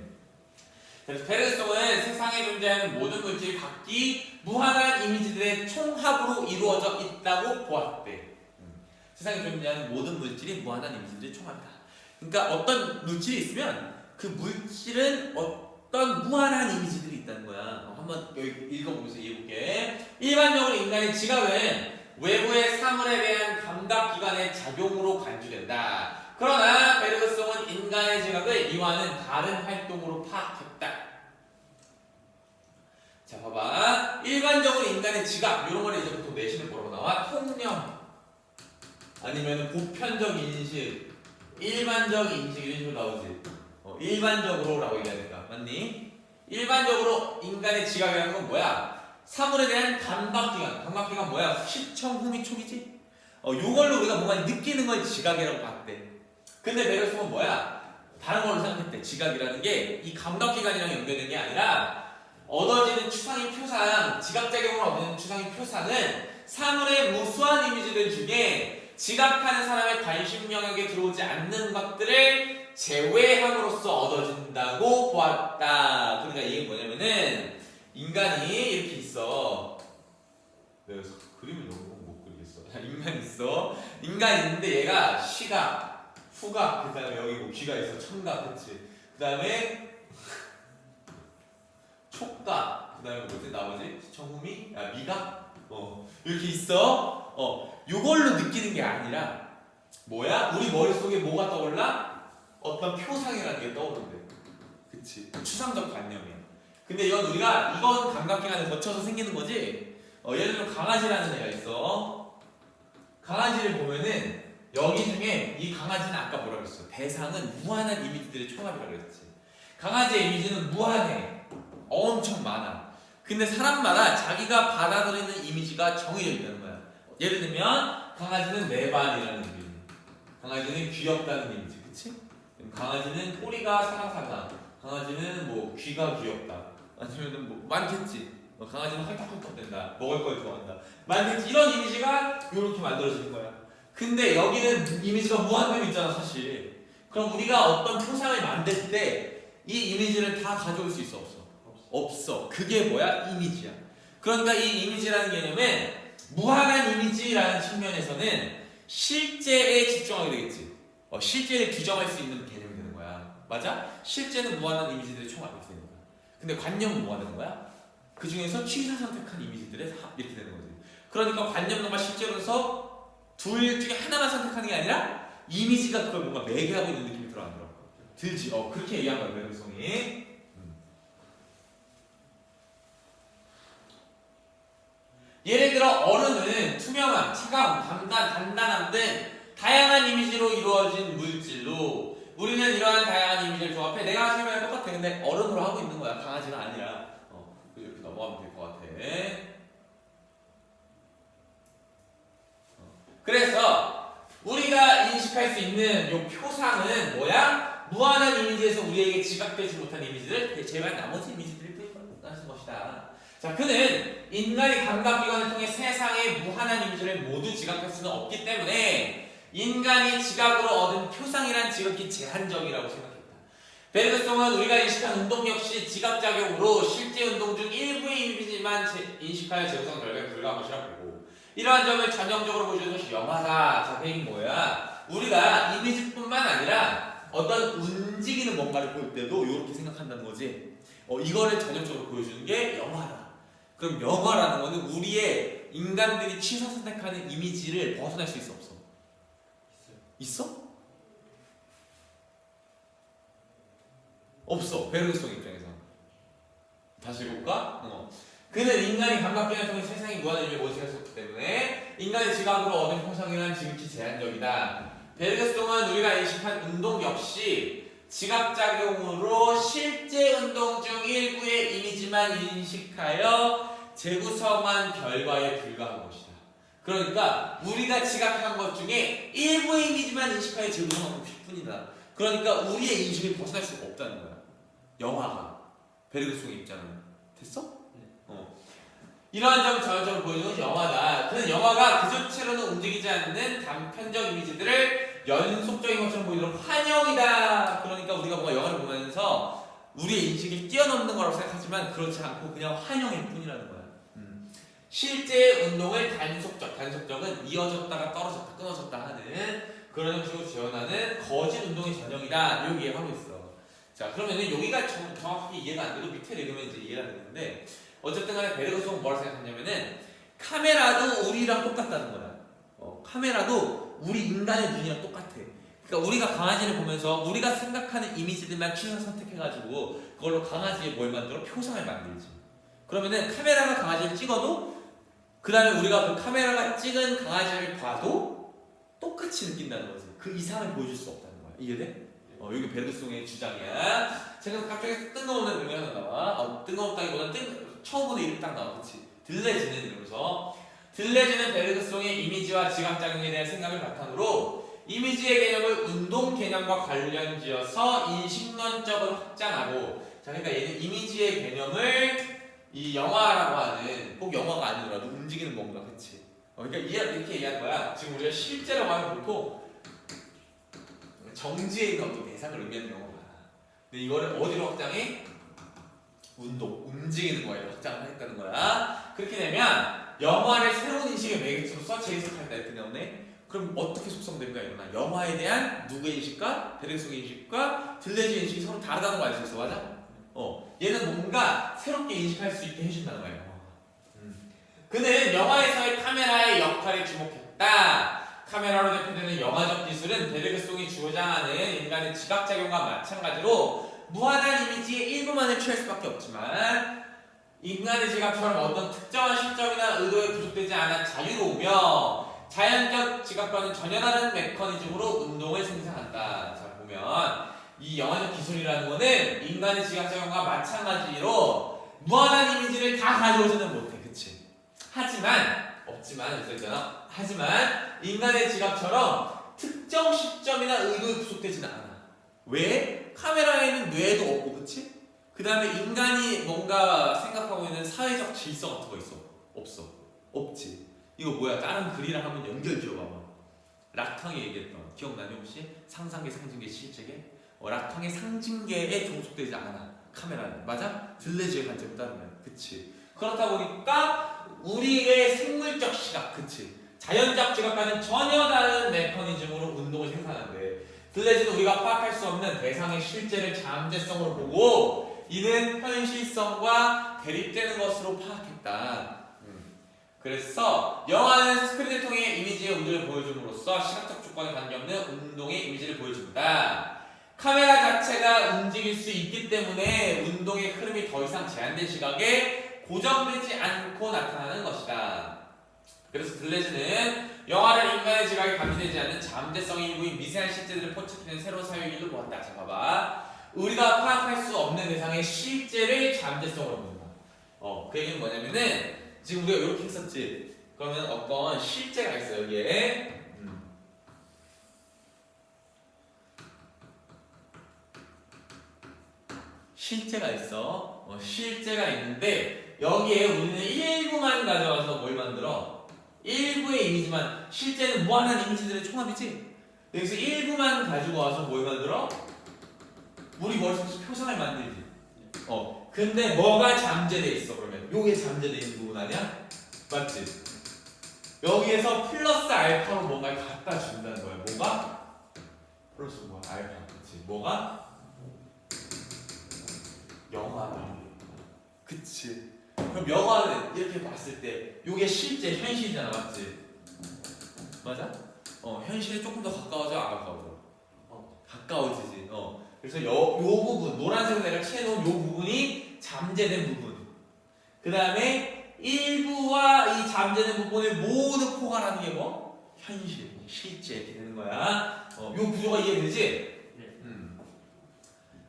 그래서 베르그송은 세상에 존재하는 모든 물질이 각기 무한한 이미지들의 총합으로 이루어져 있다고 보았대. 세상에 존재하는 모든 물질이 무한한 이미지들의 총합이다. 그러니까 어떤 물질이 있으면 그 물질은 어떤 무한한 이미지들이 있다는 거야. 한번 여기 읽어보면서 이해해볼게. 일반적으로 인간의 지각은 외부의 사물에 대한 감각기관의 작용으로 간주된다. 그러나 베르그송은 인간의 지각을 이와는 다른 활동으로 파악했다. 자, 봐봐. 일반적으로 인간의 지각, 이런 거는 이제 보통 내신에 뭐라고 나와? 통념 아니면 보편적 인식, 일반적 인식 이런 식으로 나오지. 일반적으로라고 얘기하니까 맞니? 일반적으로 인간의 지각이라는 건 뭐야? 사물에 대한 감각기관. 감각기관 뭐야? 시청, 후미, 촉이지? 요걸로 우리가 뭔가 느끼는 걸 지각이라고 봤대. 근데 베르그송은 뭐야? 다른 걸로 생각했대. 지각이라는 게 이 감각기관이랑 연결된 게 아니라 얻어지는 추상인 표상, 지각작용으로 얻는 추상인 표상은 사물의 무수한 이미지들 중에 지각하는 사람의 관심 영역에 들어오지 않는 것들을 제외함으로써 얻어진다고 보았다. 그러니까 이게 뭐냐면은 인간이 이렇게 있어. 내가 그림을 너무 못 그리겠어. 인간이 있어. 인간이 있는데 얘가 시각, 후각, 그 다음에 여기 뭐 귀가 있어. 청각, 그치? 그 다음에 촉각, 그 다음에 뭐지? 나머지? 시청후미? 미각? 이렇게 있어. 요걸로 느끼는 게 아니라 뭐야? 우리 머릿속에 뭐가 떠올라? 어떤 표상이라는 게 떠오른대. 그치? 추상적 관념이야. 근데 이건 감각기관을 거쳐서 생기는 거지. 예를 들어 강아지라는 애가 있어. 강아지를 보면은 여기 중에 이 강아지는 아까 뭐라 그랬어? 대상은 무한한 이미지들의 총합이라고 그랬지. 강아지의 이미지는 무한해. 엄청 많아. 근데 사람마다 자기가 받아들이는 이미지가 정해져 있다는 거야. 예를 들면 강아지는 내반이라는 이미지, 강아지는 귀엽다는 이미지, 그치? 강아지는 꼬리가 사랑사랑, 강아지는 뭐 귀가 귀엽다, 아니면 뭐 많겠지. 강아지는 헐떡헐떡 된다, 먹을 걸 좋아한다, 많겠지. 이런 이미지가 이렇게 만들어지는 거야. 근데 여기는 이미지가 무한대로 있잖아 사실. 그럼 우리가 어떤 표상을 만들 때 이 이미지를 다 가져올 수 있어? 없어. 그게 뭐야? 이미지야. 그러니까 이 이미지라는 개념은 무한한 이미지라는 측면에서는 실제에 집중하게 되겠지. 실제를 규정할 수 있는 개념이 되는 거야. 맞아? 실제는 무한한 이미지들의 총합이 되는 거야. 근데 관념은 뭐가 되는 거야? 그 중에서 취사 선택한 이미지들의 합 이렇게 되는 거지. 그러니까 관념론과 실제로서 둘 중에 하나만 선택하는 게 아니라 이미지가 그걸 뭔가 매개하고 있는 느낌이 들어 안 들어? 들지. 그렇게 얘기한 거야 매력성이. 예를 들어 어른은 투명함, 차가움, 단단함 등 다양한 이미지로 이루어진 물질로 우리는 이러한 다양한 이미지를 조합해 내가 설명할 똑같아. 근데 어른으로 하고 있는 거야. 강아지가 아니라. 이렇게 넘어가면 될 것 같아. 그래서 우리가 인식할 수 있는 이 표상은 뭐야? 무한한 이미지에서 우리에게 지각되지 못한 이미지를 제발 나머지 이미지들이 표현하는 것이다. 자, 그는 인간의 감각기관을 통해 세상의 무한한 이미지를 모두 지각할 수는 없기 때문에 인간이 지각으로 얻은 표상이란 지극히 제한적이라고 생각했다. 베르그송은 우리가 인식한 운동 역시 지각작용으로 실제 운동 중 일부의 이미지만 인식하여 재구성 결과에 불과한 것이라고 보고 이러한 점을 전형적으로 보여주는 것이 영화다. 자, 그 얘기는 뭐야? 우리가 이미지뿐만 아니라 어떤 움직이는 뭔가를 볼 때도 이렇게 생각한다는 거지. 이거를 전형적으로 보여주는 게 영화다. 그럼 영화라는 거는 우리의 인간들이 취사 선택하는 이미지를 벗어날 수 있어 없어? 있어? 없어. 베르그송 입장에서. 다시 읽어볼까? 그는 인간이 감각기관을 통해 세상의 무한한 의미를 모색할 수 없기 때문에 인간의 지각으로 얻은 표상이란 지극히 제한적이다. 베르그송은 우리가 인식한 운동 역시 지각작용으로 실제 운동 중 일부의 이미지만 인식하여 재구성한 결과에 불과한 것이다. 그러니까 우리가 지각한 것 중에 일부의 이미지만 인식하여 재구성한 것뿐이다. 그러니까 우리의 인식을 벗어날 수가 없다는 거야. 영화가. 베르그송의 입장은. 됐어? 이러한 점을 전형적으로 보여주는 것이 영화다. 그는 영화가 그 자체로는 움직이지 않는 단편적 이미지들을 연속적인 것처럼 보이도록 환영이다. 그러니까 우리가 뭔가 영화를 보면서 우리의 인식을 뛰어넘는 거라고 생각하지만 그렇지 않고 그냥 환영일 뿐이라는 거야. 실제 운동을 단속적은 이어졌다가 떨어졌다 끊어졌다 하는 그런 형식으로 재현하는 거짓 운동의 전형이다. 이렇게 이해하고 있어. 자, 그러면은 여기가 정확하게 이해가 안 돼도 밑에 읽으면 이제 이해가 되는데 어쨌든 간에 베르그송은 뭐라고 생각했냐면은 카메라도 우리랑 똑같다는 거야. 카메라도 우리 인간의 눈이랑 똑같아. 그러니까 우리가 강아지를 보면서 우리가 생각하는 이미지들만 취사 선택해가지고 그걸로 강아지에 뭘 만들어? 표상을 만들지. 그러면은 카메라가 강아지를 찍어도 그 다음에 우리가 그 카메라가 찍은 강아지를 봐도 똑같이 느낀다는 거지. 그 이상을 보여줄 수 없다는 거야. 이해돼? 여기 베르그송의 주장이야. 제가 갑자기 뜬금없는 의미 하나 나와. 뜬금없다기보다는 처음 보는 이름 딱 나와. 그치? 들레지는 이러면서 들레지는 베르그송의 이미지와 지각작용에 대한 생각을 바탕으로 이미지의 개념을 운동 개념과 관련지어서 인식론적으로 확장하고 자, 그러니까 얘는 이미지의 개념을 이 영화라고 하는 꼭 영화가 아니더라도 움직이는 뭔가 그치? 그러니까 이렇게 얘기하는 거야. 지금 우리가 실제로 하면 보통 정지에 있는 어떤 대상을 의미하는 영어가 근데 이거를 어디로 확장해? 운동, 움직이는 거에 확장을 했다는 거야. 그렇게 되면 영화를 새로운 인식의 매개체로서 재해석한다 이렇게 나오네. 그럼 어떻게 속성됩니까? 이러나 영화에 대한 누구의 인식과 베르그송의 인식과 들레지의 인식이 서로 다르다는 거 알 수 있어, 맞아? 얘는 뭔가 새롭게 인식할 수 있게 해준다는 거예요. 그는 영화에서의 카메라의 역할에 주목했다. 카메라로 대표되는 영화적 기술은 베르그송이 주장하는 인간의 지각작용과 마찬가지로 무한한 이미지의 일부만을 취할 수밖에 없지만 인간의 지각처럼 어떤 특정한 실정이나 의도에 구속되지 않아 자유로우며 자연적 지각과는 전혀 다른 메커니즘으로 운동을 생산한다. 자, 보면 이 영화적 기술이라는 거는 인간의 지각작용과 마찬가지로 무한한 이미지를 다 가져오지는 못해. 그치? 없지만 여기서 있잖아. 하지만 인간의 지각처럼 특정 시점이나 의도에 구속되지는 않아. 왜? 카메라에는 뇌도 없고, 그치? 그 다음에 인간이 뭔가 생각하고 있는 사회적 질서 같은 거 있어? 없어. 없지. 이거 뭐야? 다른 글이랑 한번 연결 지어봐봐. 락탕이 얘기했던, 기억나니 혹시? 상상계, 상징계, 실제계? 락탕의 상징계에 종속되지 않아. 카메라는. 맞아? 들레지의 관점에 따르면. 그치? 그렇다 보니까 우리의 생물적 시각, 그치? 자연적 지각과는 전혀 다른 메커니즘으로 운동을 생산하는데 들레지는 우리가 파악할 수 없는 대상의 실제를 잠재성으로 보고 이는 현실성과 대립되는 것으로 파악했다. 그래서 영화는 스크린을 통해 이미지의 운동을 보여줌으로써 시각적 조건에 관계없는 운동의 이미지를 보여준다. 카메라 자체가 움직일 수 있기 때문에 운동의 흐름이 더 이상 제한된 시각에 고정되지 않고 나타나는 것이다. 그래서 들레즈는 영화를 인간의 지각에 감지되지 않는 잠재성의 일부인 미세한 실제들을 포착해낸 새로운 사유기를 보았다. 자, 봐봐. 우리가 파악할 수 없는 대상의 실제를 잠재성으로 본다. 그 얘기는 뭐냐면은 지금 우리가 이렇게 했었지. 그러면 어떤 실제가 있어요, 여기에. 실제가 있어. 실제가 있는데 여기에 우리는 일부만 가져와서 뭘 만들어? 일부의 이미지만. 실제는 무한한 이미지들의 총합이지. 여기서 일부만 가지고 와서 뭘 만들어? 우리 머릿속에서 표상을 만들지. 근데 뭐가 잠재돼 있어? 그러면 요게 잠재돼 있는 부분 아니야? 맞지? 여기에서 플러스 알파로 뭔가를 갖다 준다는 거야. 뭐가? 플러스 뭐 알파. 그치? 뭐가? 영화다. 그치? 그럼 영화는 이렇게 봤을 때 요게 실제 현실이잖아. 맞지? 맞아? 현실에 조금 더 가까워져? 안 가까워져? 가까워지지. 그래서 요 부분, 노란색으로 내가 칠해놓은 요 부분이 잠재된 부분. 그 다음에 일부와 이 잠재된 부분을 모두 포괄하는 게 뭐? 현실, 실제 이렇게 되는 거야. 요 구조가 이해되지? 네.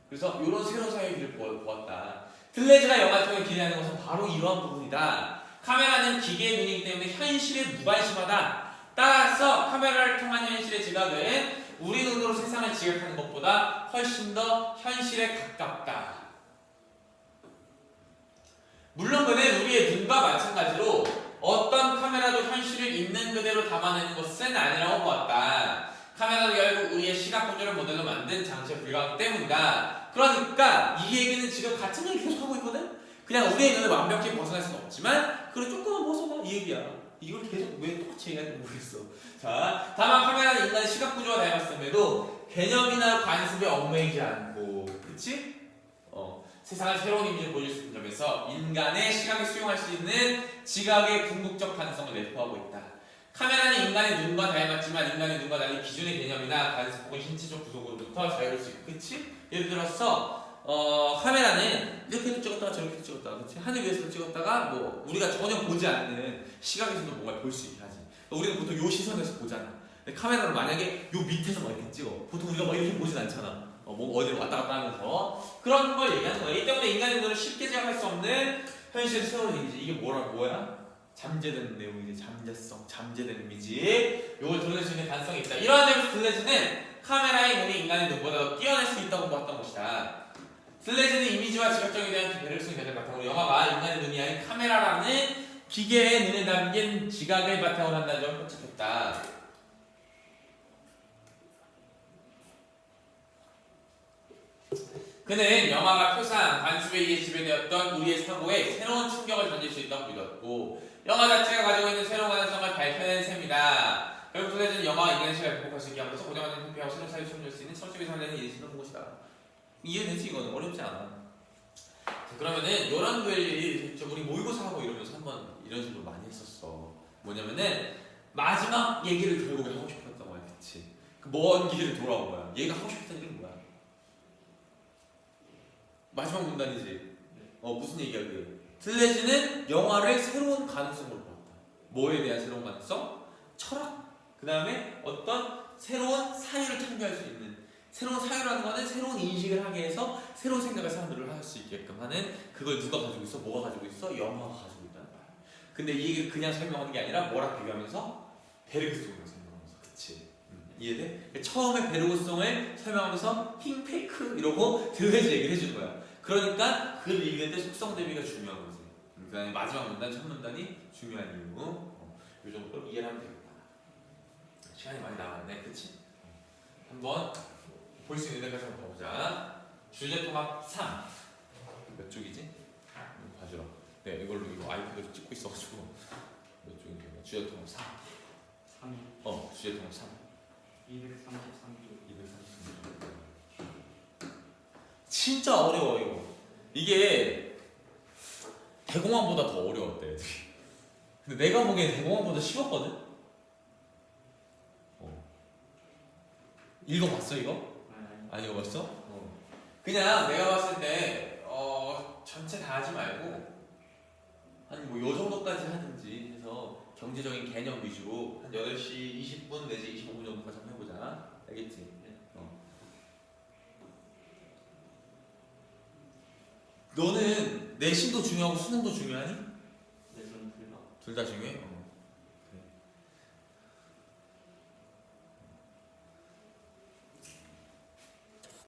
그래서 이런 새로운 사회를 보았다. 들레즈가 영화를 통해 기대하는 것은 바로 이러한 부분이다. 카메라는 기계의 눈이기 때문에 현실에 무관심하다. 따라서 카메라를 통한 현실의 지각은 우리 눈으로 세상을 지각하는 것보다 훨씬 더 현실에 가깝다. 물론 그는 우리의 눈과 마찬가지로 어떤 카메라도 현실을 있는 그대로 담아내는 것은 아니라고 보았다. 카메라도 결국 우리의 시각 구조를 모델로 만든 장치에 불과하기 때문이다. 그러니까 이 얘기는 지금 같은 얘기 계속 하고 있거든? 그냥 우리의 눈을 완벽히 벗어날 수는 없지만 그래 조금은 벗어나 이 얘기야. 이걸 계속 왜 똑같이 얘기하는지 모르겠어. 자, 다만 카메라는 인간의 시각 구조와 닮았음에도 개념이나 관습에 얽매이지 않고, 그치? 세상을 새로운 이미지를 보여줄 수 있는 점에서 인간의 시각을 수용할 수 있는 지각의 궁극적 가능성을 내포하고 있다. 카메라는 인간의 눈과 닮았지만 인간의 눈과 달리 기존의 개념이나 관습 혹은 신체적 구속으로부터 자유로울 수 있고, 그치? 예를 들어서 카메라는 이렇게도 찍었다가 저렇게도 찍었다가, 그치? 하늘 위에서도 찍었다가 뭐 우리가 전혀 보지 않는 시각에서도 뭔가 볼 수 있게 하지. 우리는 보통 요 시선에서 보잖아. 근데 카메라는 만약에 요 밑에서 막 이렇게 찍어. 보통 우리가 막 이렇게 보진 않잖아. 뭐 어디를 왔다 갔다 하면서 그런 걸 얘기하는 거야. 이 때문에 인간의 눈을 쉽게 제약할 수 없는 현실의 새로운 이미지. 이게 뭐야? 잠재된 내용이지. 잠재성, 잠재된 이미지. 요걸 드러낼 수 있는 가능성이 있다. 이러한 점에서 들레즈는 카메라의 눈이 인간의 눈보다 더 뛰어날 수 있다고 보았던 것이다. 들레즈는 이미지와 지각적에 대한 배려성이 가장 바탕으로 영화가 인간의 눈이 아닌 카메라라는 기계의 눈에 담긴 지각을 바탕으로 한다는 점을 포착했다. 그는 영화가 표상, 관습에 의해 지배되었던 우리의 사고에 새로운 충격을 던질 수 있다고 믿었고 영화 자체가 가지고 있는 새로운 가능성을 발표해낸 셈이다. 결국 들레즈는 영화가 인간의 시각을 극복할 수 있게 함으로써 고정하는 형태하고 새로운 사회를創造수 있는 철저히 설레는 예시를 본 것이다. 이해되지? 이거는 어렵지 않아. 자, 그러면은 이런 글이 우리 모의고사하고 이러면서 한번 이런 식으로 많이 했었어. 뭐냐면은 마지막 얘기를 결국에 하고 싶었던 거야. 그치? 그 먼 길을 돌아온 거야. 얘가 하고 싶었던 얘기는 뭐야? 마지막 문단이지. 무슨 얘기야 그게? 들레즈는 영화를 새로운 가능성으로 봤다. 뭐에 대한 새로운 가능성? 철학. 그 다음에 어떤 새로운 사유를 창조할 수 있는, 새로운 사유라는 거는 새로운 인식을 하게 해서 새로운 생각을 사람들을 할 수 있게끔 하는, 그걸 누가 가지고 있어? 뭐가 가지고 있어? 영화가 가지고 있다는 거야. 근데 이 얘기를 그냥 설명하는 게 아니라 뭐랑 비교하면서? 베르그송을 설명하면서. 그치? 이해돼? 처음에 베르그송을 설명하면서 핑페이크 이러고 들레즈 얘기를 해주는 거야. 그러니까 글을 읽을 때 속성 대비가 중요한 거지. 그다음에 마지막 문단, 첫 문단이 중요한 이유. 이 정도로 이해를 하면 되겠다. 시간이 많이 남았네, 그치? 한번 볼 수 있는 데까지 한번 봐보자. 주제통합 3. 몇 쪽이지? 봐주라. 네, 이걸로 이거 아이패드 찍고 있어가지고 몇 쪽인지. 주제통합 3. 3이. 주제통합 3. 233쪽. 233쪽. 진짜 어려워 이거. 이게 대공황보다 더 어려웠대 애들이. 근데 내가 보기엔 대공황보다 쉬웠거든? 읽어봤어 이거? 네. 안 읽어봤어? 그냥 내가 봤을 때 전체 다 하지 말고 한 뭐 요 정도까지 하든지 해서 경제적인 개념 위주로 한 8시 20분 내지 25분 정도까지 한번 해보자. 알겠지? 네. 너는 내신도 중요하고 수능도 중요하니? 네, 저는 둘 다. 둘 다 중요해?